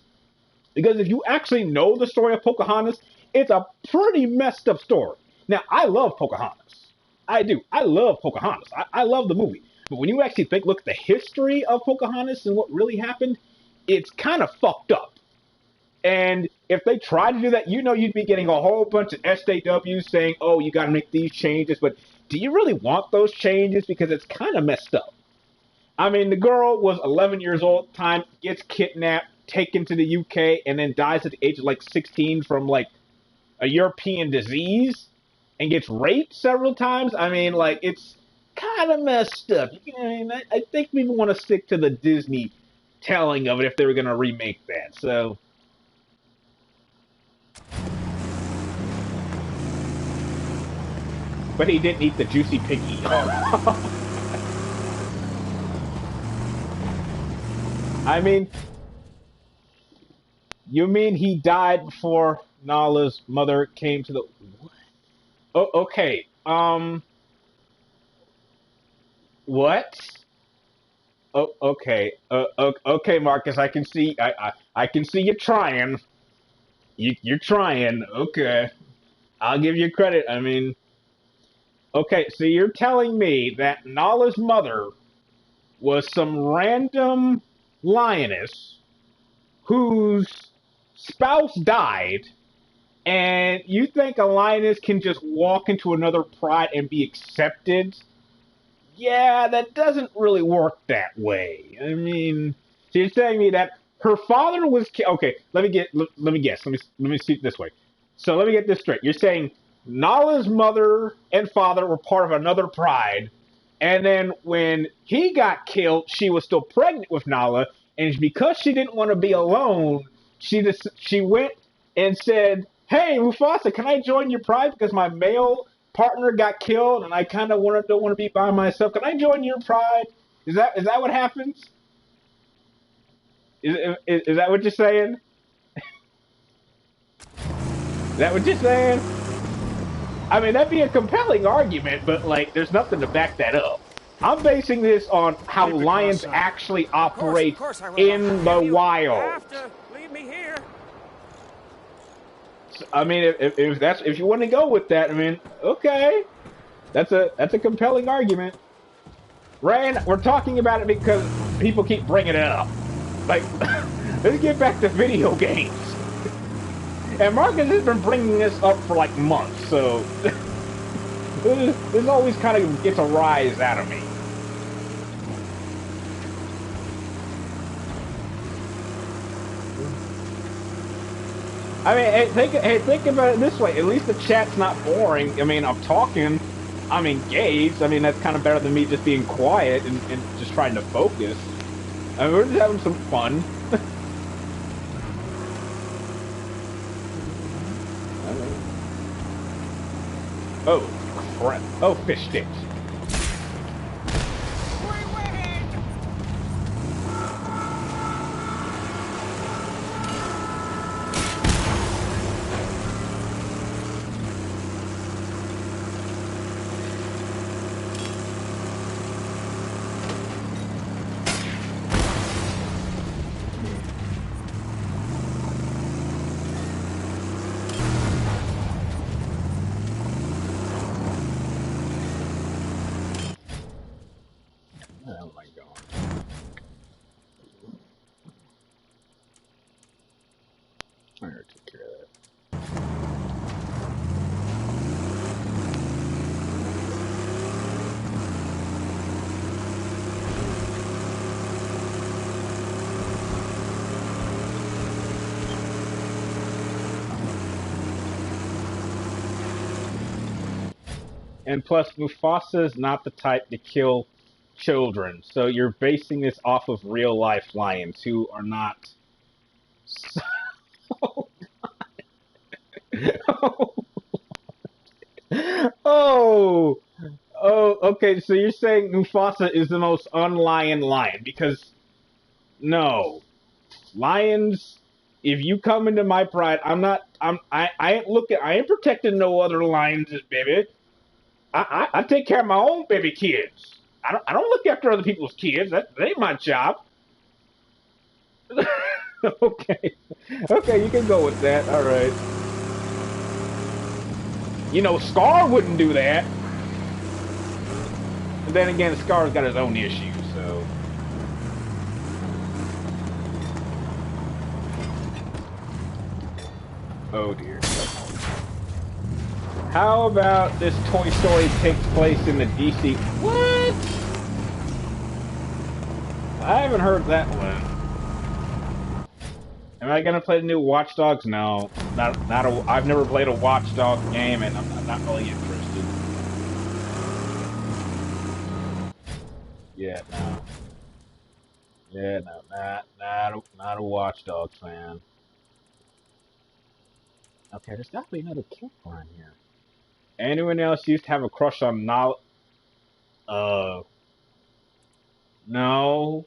Because if you actually know the story of Pocahontas, it's a pretty messed up story. Now, I love Pocahontas. I do. I love Pocahontas. I love the movie. But when you actually look at the history of Pocahontas and what really happened, it's kind of fucked up. And if they try to do that, you know you'd be getting a whole bunch of SJWs saying, oh, you got to make these changes. But do you really want those changes? Because it's kind of messed up. I mean, the girl was 11 years old at the time, gets kidnapped, taken to the UK, and then dies at the age of like 16 from like a European disease and gets raped several times. I mean, like, it's kind of messed up. I think people want to stick to the Disney telling of it if they were going to remake that. So, but he didn't eat the juicy piggy. I mean, you mean he died before Nala's mother came to the... Oh, okay. What? Oh, okay. Okay, Marcus. I can see. I can see you trying. You're trying. Okay. I'll give you credit. I mean, okay. So you're telling me that Nala's mother was some random lioness whose spouse died, and you think a lioness can just walk into another pride and be accepted? Yeah, that doesn't really work that way. I mean, so you're telling me that her father was okay. Let me guess. Let me see it this way. So let me get this straight. You're saying Nala's mother and father were part of another pride, and then when he got killed, she was still pregnant with Nala, and because she didn't want to be alone, she went and said, "Hey, Mufasa, can I join your pride because my male partner got killed, and I kind of don't want to be by myself. Can I join your pride?" Is that what happens? Is that what you're saying? Is that what you're saying? I mean, that'd be a compelling argument, but like, there's nothing to back that up. I'm basing this on how lions actually operate in the wild. You have to leave me here. I mean, if you want to go with that, I mean, okay, that's a compelling argument. Ryan, we're talking about it because people keep bringing it up. Like, let's get back to video games. And Marcus has been bringing this up for like months, so this always kind of gets a rise out of me. I mean, think about it this way. At least the chat's not boring. I mean, I'm talking, I'm engaged. I mean, that's kind of better than me just being quiet and just trying to focus. I mean, we're just having some fun. Oh, crap. Oh, fish sticks. Oh my god. I gotta take care of that. And plus, Mufasa's not the type to kill children, so you're basing this off of real life lions who are not. Oh, okay. So you're saying Mufasa is the most unlion lion because no, lions. If you come into my pride, I ain't looking. I ain't protecting no other lions, baby. I take care of my own baby kids. I don't look after other people's kids. That ain't my job. Okay, you can go with that. All right. You know, Scar wouldn't do that. And then again, Scar's got his own issues, so. Oh dear. How about this Toy Story takes place in the DC? What? I haven't heard that one. Am I gonna play the new Watch Dogs? No, I've never played a Watch Dogs game, and I'm not really interested. Yeah, no. Yeah, no, not a Watch Dogs fan. Okay, there's got to be another campfire here. Anyone else used to have a crush on no.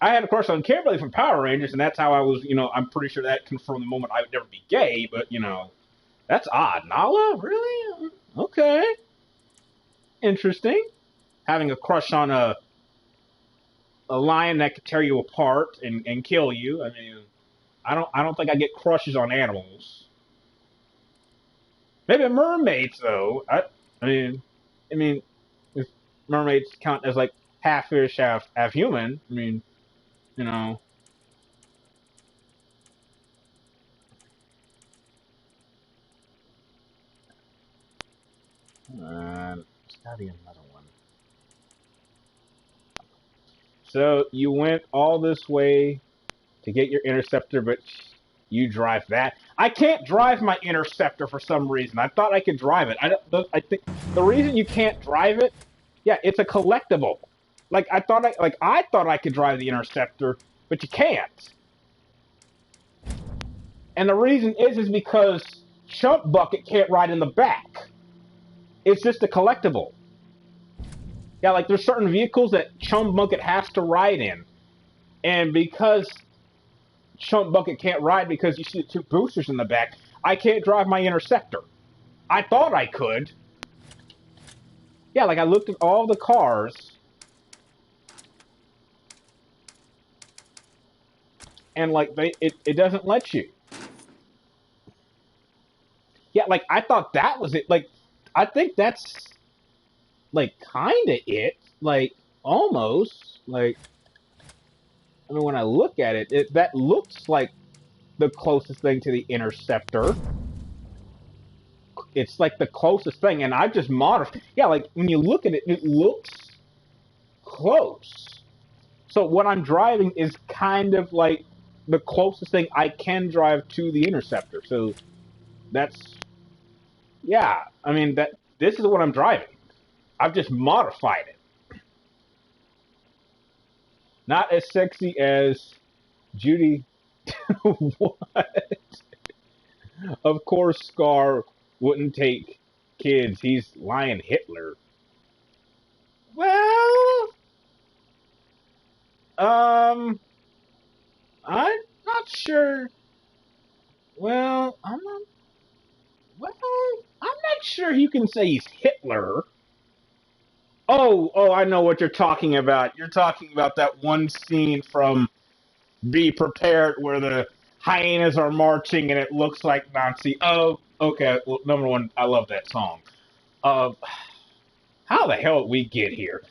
I had a crush on Kimberly from Power Rangers, and that's how I was, I'm pretty sure that confirmed the moment I would never be gay, but, that's odd. Nala? Really? Okay. Interesting. Having a crush on a lion that could tear you apart and kill you. I mean, I don't think I get crushes on animals. Maybe mermaids, though. I mean, if mermaids count as like half fish, half human, I mean, And there's gotta be another one. So you went all this way to get your interceptor, but you drive that. I can't drive my interceptor for some reason. I thought I could drive it. I think the reason you can't drive it, yeah, it's a collectible. Like I thought I could drive the interceptor, but you can't. And the reason is because Chump Bucket can't ride in the back. It's just a collectible. Yeah, like there's certain vehicles that Chump Bucket has to ride in. And because Chump Bucket can't ride because you see the two boosters in the back, I can't drive my interceptor. I thought I could. Yeah, like I looked at all the cars. And like it doesn't let you. Yeah, like I thought that was it. Like I think that's like kinda it. Like almost. Like I mean when I look at it, that looks like the closest thing to the interceptor. It's like the closest thing, and I've just modified. Yeah, like when you look at it, it looks close. So what I'm driving is kind of like the closest thing I can drive to the interceptor. So that's, yeah. I mean this is what I'm driving. I've just modified it. Not as sexy as Judy. What? Of course, Scar wouldn't take kids. He's Lion Hitler. Well, I'm not sure. Well, I'm not sure you can say he's Hitler. Oh, I know what you're talking about. You're talking about that one scene from Be Prepared where the hyenas are marching and it looks like Nazi. Oh, okay. Well, number one, I love that song. How the hell did we get here?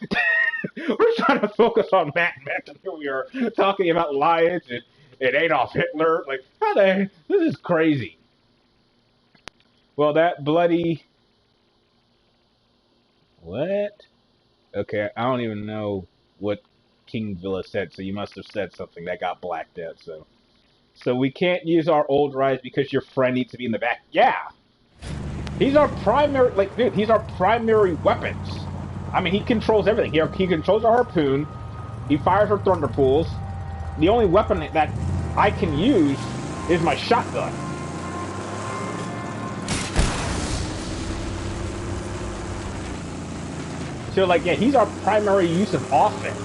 We're trying to focus on Mad Max, and here we are talking about lions and Adolf Hitler. Like, this is crazy. Well, that bloody... What? Okay, I don't even know what King Villa said, so you must have said something that got blacked out, so... So we can't use our old rides because your friend needs to be in the back. Yeah! He's our primary, like, dude, he's our primary weapons. I mean, he controls everything. He controls our harpoon. He fires our thunder pools. The only weapon that I can use is my shotgun. So, like, yeah, he's our primary use of offense.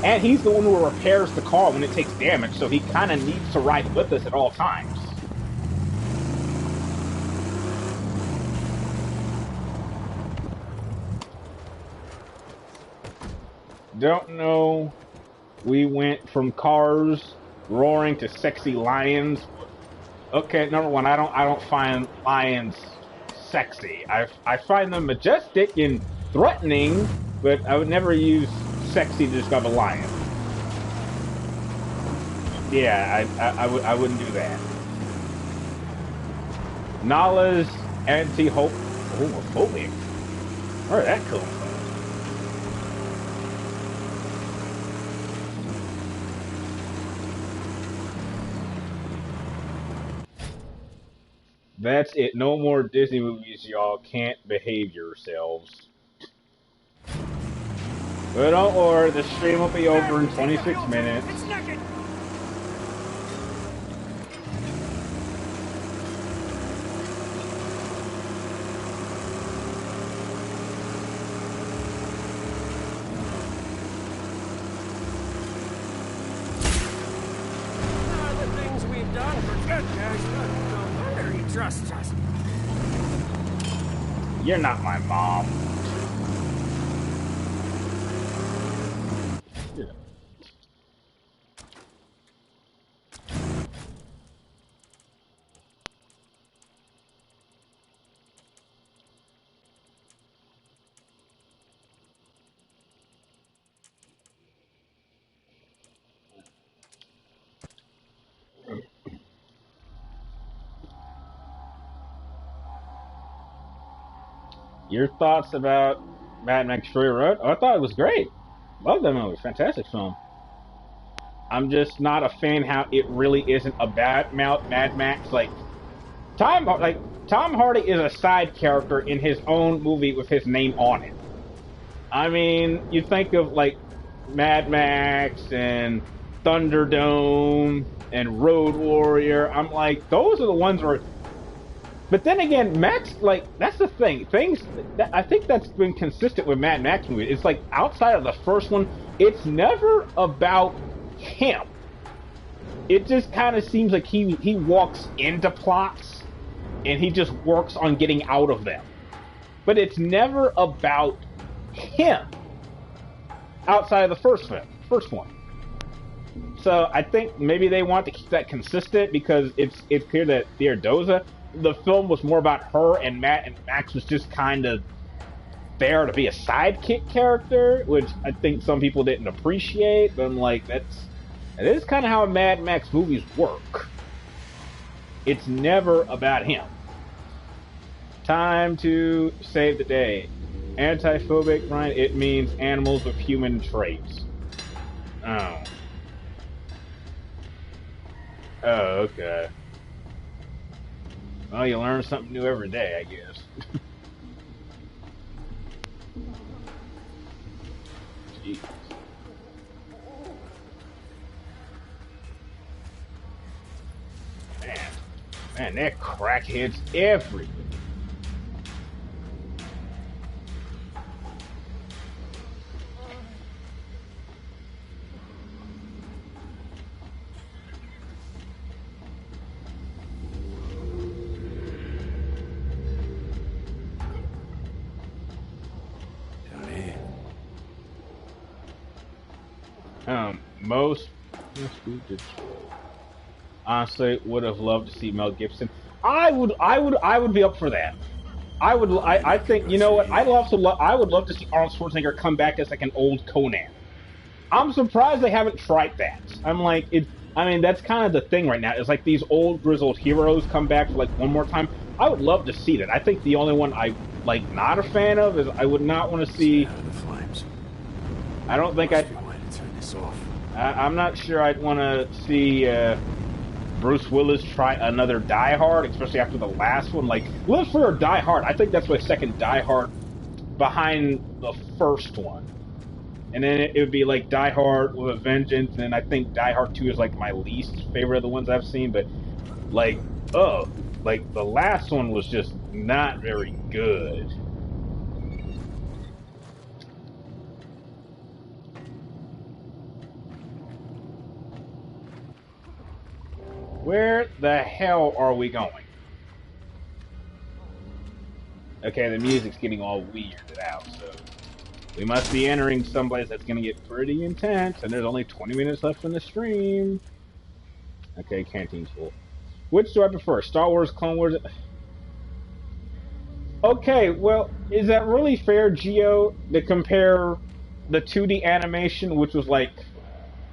And he's the one who repairs the car when it takes damage, so he kind of needs to ride with us at all times. Don't know. We went from cars roaring to sexy lions. Okay, number one, I don't find lions sexy. I find them majestic and threatening, but I would never use sexy to describe a lion. Yeah, I wouldn't do that. Nala's anti-homophobic. Where did that come from? That's it. No more Disney movies, y'all. Can't behave yourselves. But don't worry, the stream will be over in 26 minutes. It's naked! The things we've done for good guys, no wonder he trusts us. You're not my mom. Yeah. Your thoughts about Mad Max Fury Road? Oh, I thought it was great. Love that movie. Fantastic film. I'm just not a fan how it really isn't about Mad Max. Tom Hardy is a side character in his own movie with his name on it. I mean, you think of like Mad Max and Thunderdome and Road Warrior. I'm like, those are the ones where. But then again, Max, like, that's the thing. I think that's been consistent with Mad Max movies. It's like, outside of the first one, it's never about him. It just kind of seems like he walks into plots, and he just works on getting out of them. But it's never about him, outside of the first one. So I think maybe they want to keep that consistent because it's clear that Theodosia, the film was more about her, and Max was just kind of there to be a sidekick character, which I think some people didn't appreciate. But I'm like, that is kind of how Mad Max movies work. It's never about him. Time to save the day. Antiphobic, Ryan, it means animals with human traits. Oh. Oh, okay. Well, you learn something new every day, I guess. Jeez. Man, they're crackheads everywhere. Most honestly would have loved to see Mel Gibson. I would be up for that. I think, you know what? I would love to see Arnold Schwarzenegger come back as like an old Conan. I'm surprised they haven't tried that. I'm like, I mean, that's kind of the thing right now. It's like these old grizzled heroes come back for like one more time. I would love to see that. I think the only one I like not a fan of is I would not want to see. Out of the flames. I don't think Must be a way to turn this off. I'm not sure I'd want to see Bruce Willis try another Die Hard, especially after the last one. Like, Live Free or Die Hard, I think that's my second Die Hard behind the first one. And then it would be like Die Hard with a Vengeance, and I think Die Hard 2 is like my least favorite of the ones I've seen, but like, like the last one was just not very good. Where the hell are we going? Okay, the music's getting all weirded out, so we must be entering someplace that's gonna get pretty intense, and there's only 20 minutes left in the stream. Okay, canteen's full. Which do I prefer, Star Wars, Clone Wars? Okay, well, is that really fair, Geo, to compare the 2D animation, which was like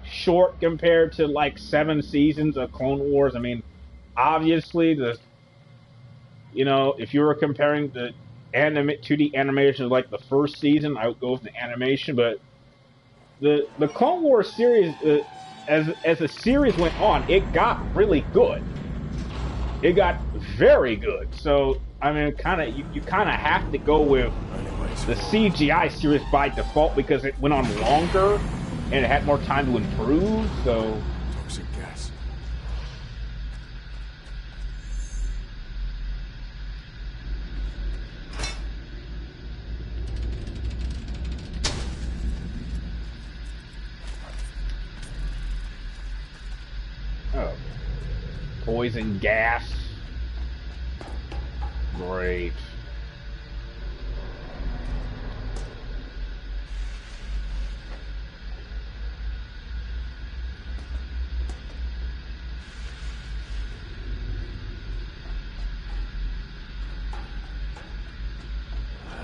short compared to like 7 seasons of Clone Wars? I mean, obviously, if you were comparing the 2D animation to like the first season, I would go with the animation. But the Clone Wars series, as the series went on, it got really good. It got very good. So I mean, you kind of have to go with Anyways, the CGI series by default because it went on longer and it had more time to improve. So toxic gas. oh, poison gas, great.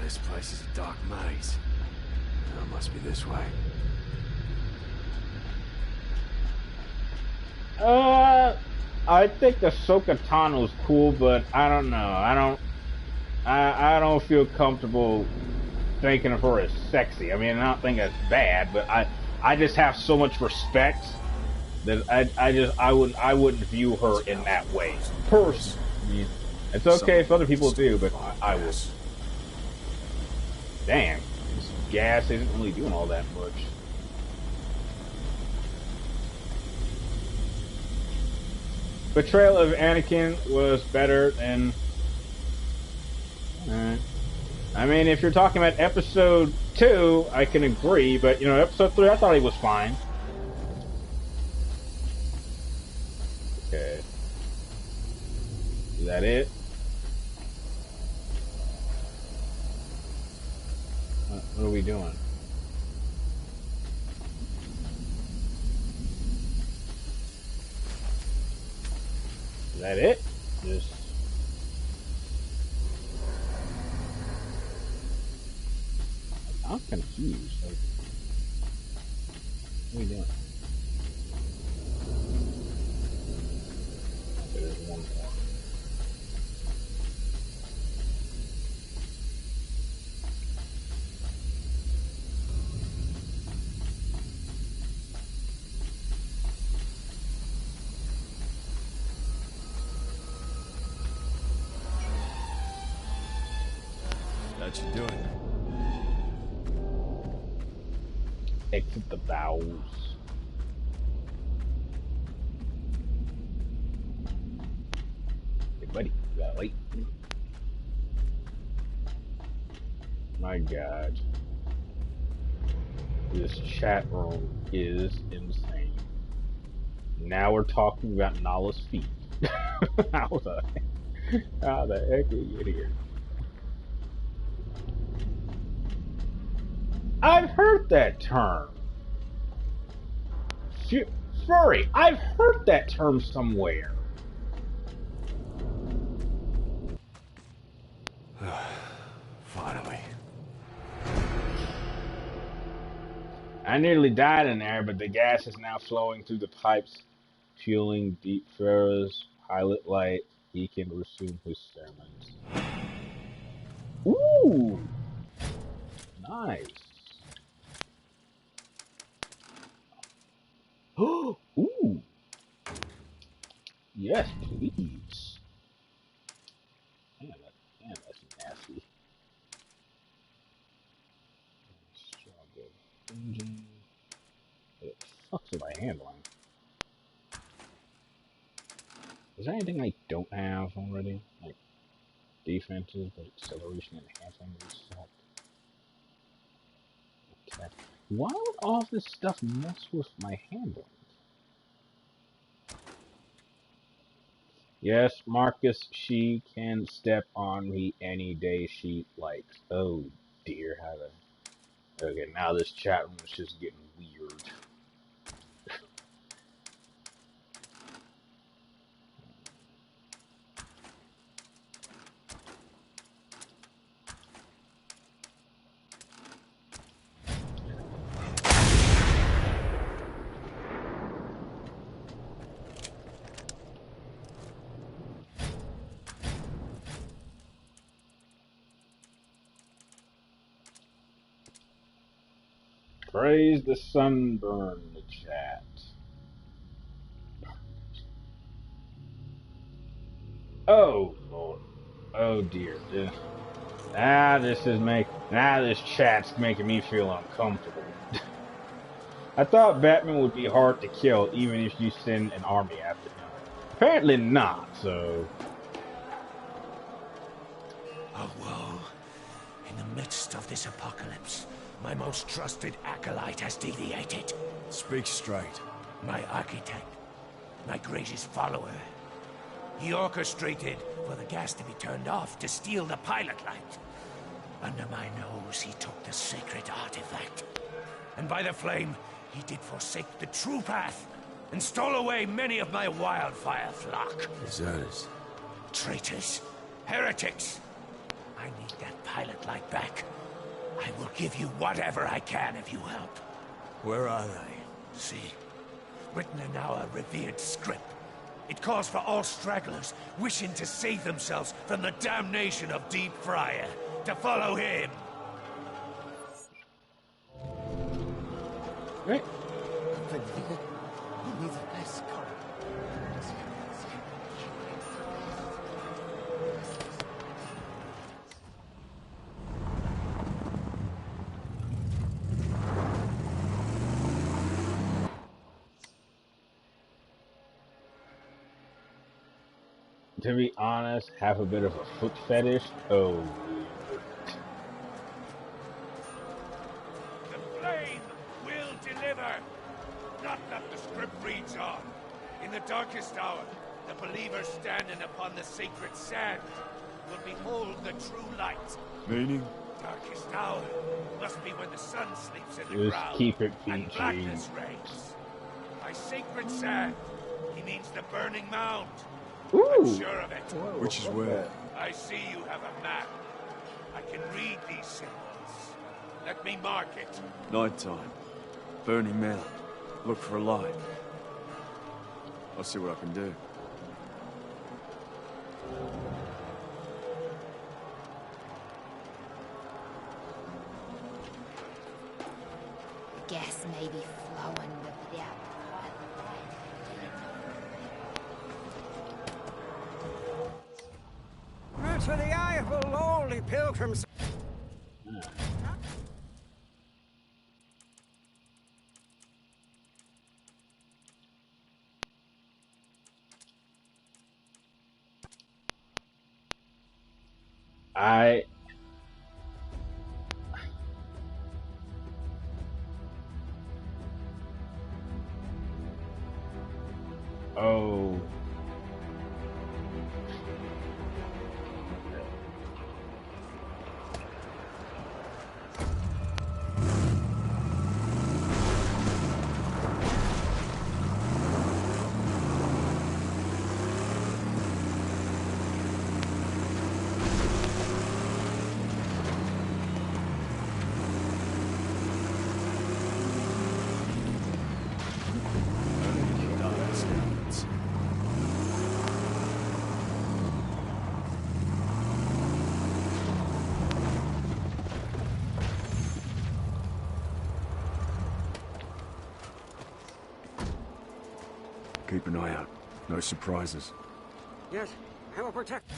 This place is a dark maze. Oh, it must be this way. I think Ahsoka Tano's cool, but I don't know. I don't feel comfortable thinking of her as sexy. I mean, I don't think that's bad, but I just have so much respect that I wouldn't view her in that way. Personally, I mean, it's okay if other people do, but I would. Damn, this gas isn't really doing all that much. Betrayal of Anakin was better than. I mean, if you're talking about episode 2, I can agree, but episode 3, I thought he was fine. Okay. Is that it? What are we doing? Is that it? Just. I'm confused. Like, what are we doing? Okay, there's one more. That should do it. Exit the bowels. Hey, buddy, you got light? My God. This chat room is insane. Now we're talking about Nala's feet. How the heck did you get here? I've heard that term. Furry. I've heard that term somewhere. Finally. I nearly died in there, but the gas is now flowing through the pipes, fueling Deep Pharaoh's pilot light. He can resume his experiments. Ooh! Nice. Ooh! Yes, please. Damn, that's nasty. Struggle. Engine. What the fuck's with my handling? Is there anything I don't have already? Like defenses, but acceleration enhancing reset. Okay. Why would all this stuff mess with my handling? Yes, Marcus, she can step on me any day she likes. Oh dear, how the... Okay, now this chat room is just getting weird. Praise the sunburn in the chat. Oh Lord. Oh dear. This chat's making me feel uncomfortable. I thought Batman would be hard to kill even if you send an army after him. Apparently not, so... Oh, woe. In the midst of this apocalypse, my most trusted acolyte has deviated. Speak straight. My architect, my greatest follower. He orchestrated for the gas to be turned off to steal the pilot light. Under my nose, he took the sacred artifact. And by the flame, he did forsake the true path and stole away many of my wildfire flock. Deserters. Traitors. Heretics. I need that pilot light back. I will give you whatever I can if you help. Where are they? See, written in our revered script. It calls for all stragglers wishing to save themselves from the damnation of Deep Fryer to follow him. Right. To be honest, have a bit of a foot fetish. Oh, The flame will deliver. Not that the script reads on. In the darkest hour, the believer standing upon the sacred sand will behold the true light. Meaning? Darkest hour must be when the sun sleeps in the just ground keep it and PG. blackness reigns. By sacred sand, he means the burning mound. Ooh. I'm sure of it. Which is where? I see you have a map. I can read these symbols. Let me mark it. Nighttime. Burning Mound. Look for a light. I'll see what I can do. The gas may be flowing, but without To the eye of a lowly pilgrims. Oh. Keep an eye out. No surprises. Yes, I will protect.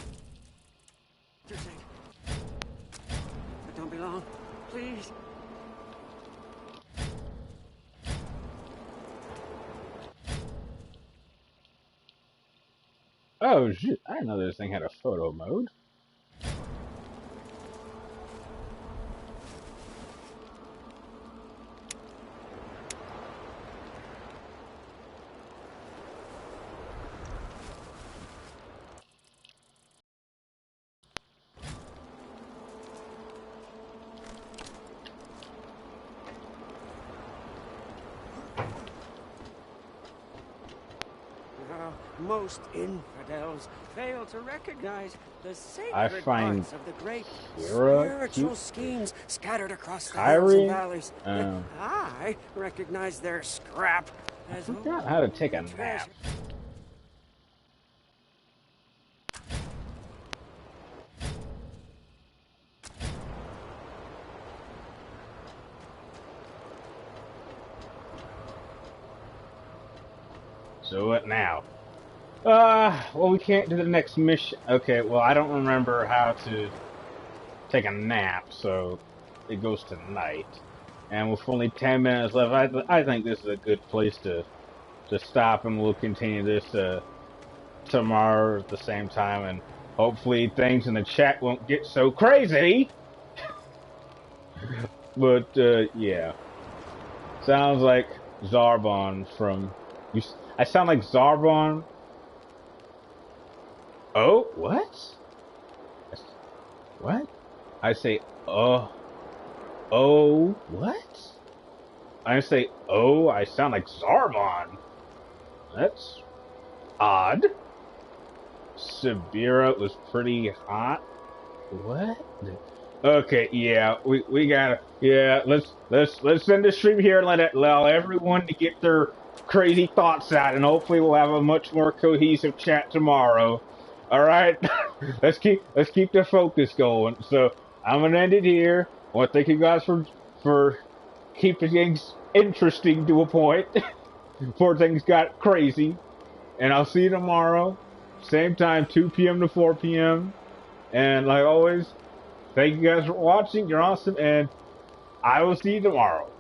Your sake. But don't be long, please. Oh shit! I didn't know this thing had a photo mode. Most infidels fail to recognize the I sacred find parts of the great Kira spiritual cute. schemes scattered across the hills and Kyrie? valleys. I recognize their scrap I as forgot how to take a treasure. nap. So what now? Well, we can't do the next mission. Okay, well, I don't remember how to take a nap, so it goes to night. And with only 10 minutes left, I think this is a good place to stop, and we'll continue this tomorrow at the same time, and hopefully things in the chat won't get so crazy. But yeah, sounds like Zarbon from. I sound like Zarbon. Oh, what? What? I say, what? I say, oh, I sound like Zarbon. That's odd. Sabira was pretty hot. What? Okay, yeah, we gotta, yeah, let's end the stream here and allow everyone to get their crazy thoughts out, and hopefully we'll have a much more cohesive chat tomorrow. All right, let's keep the focus going. So I'm gonna end it here. I want to thank you guys for keeping things interesting to a point before things got crazy. And I'll see you tomorrow, same time, 2 p.m. to 4 p.m. And like always, thank you guys for watching. You're awesome, and I will see you tomorrow.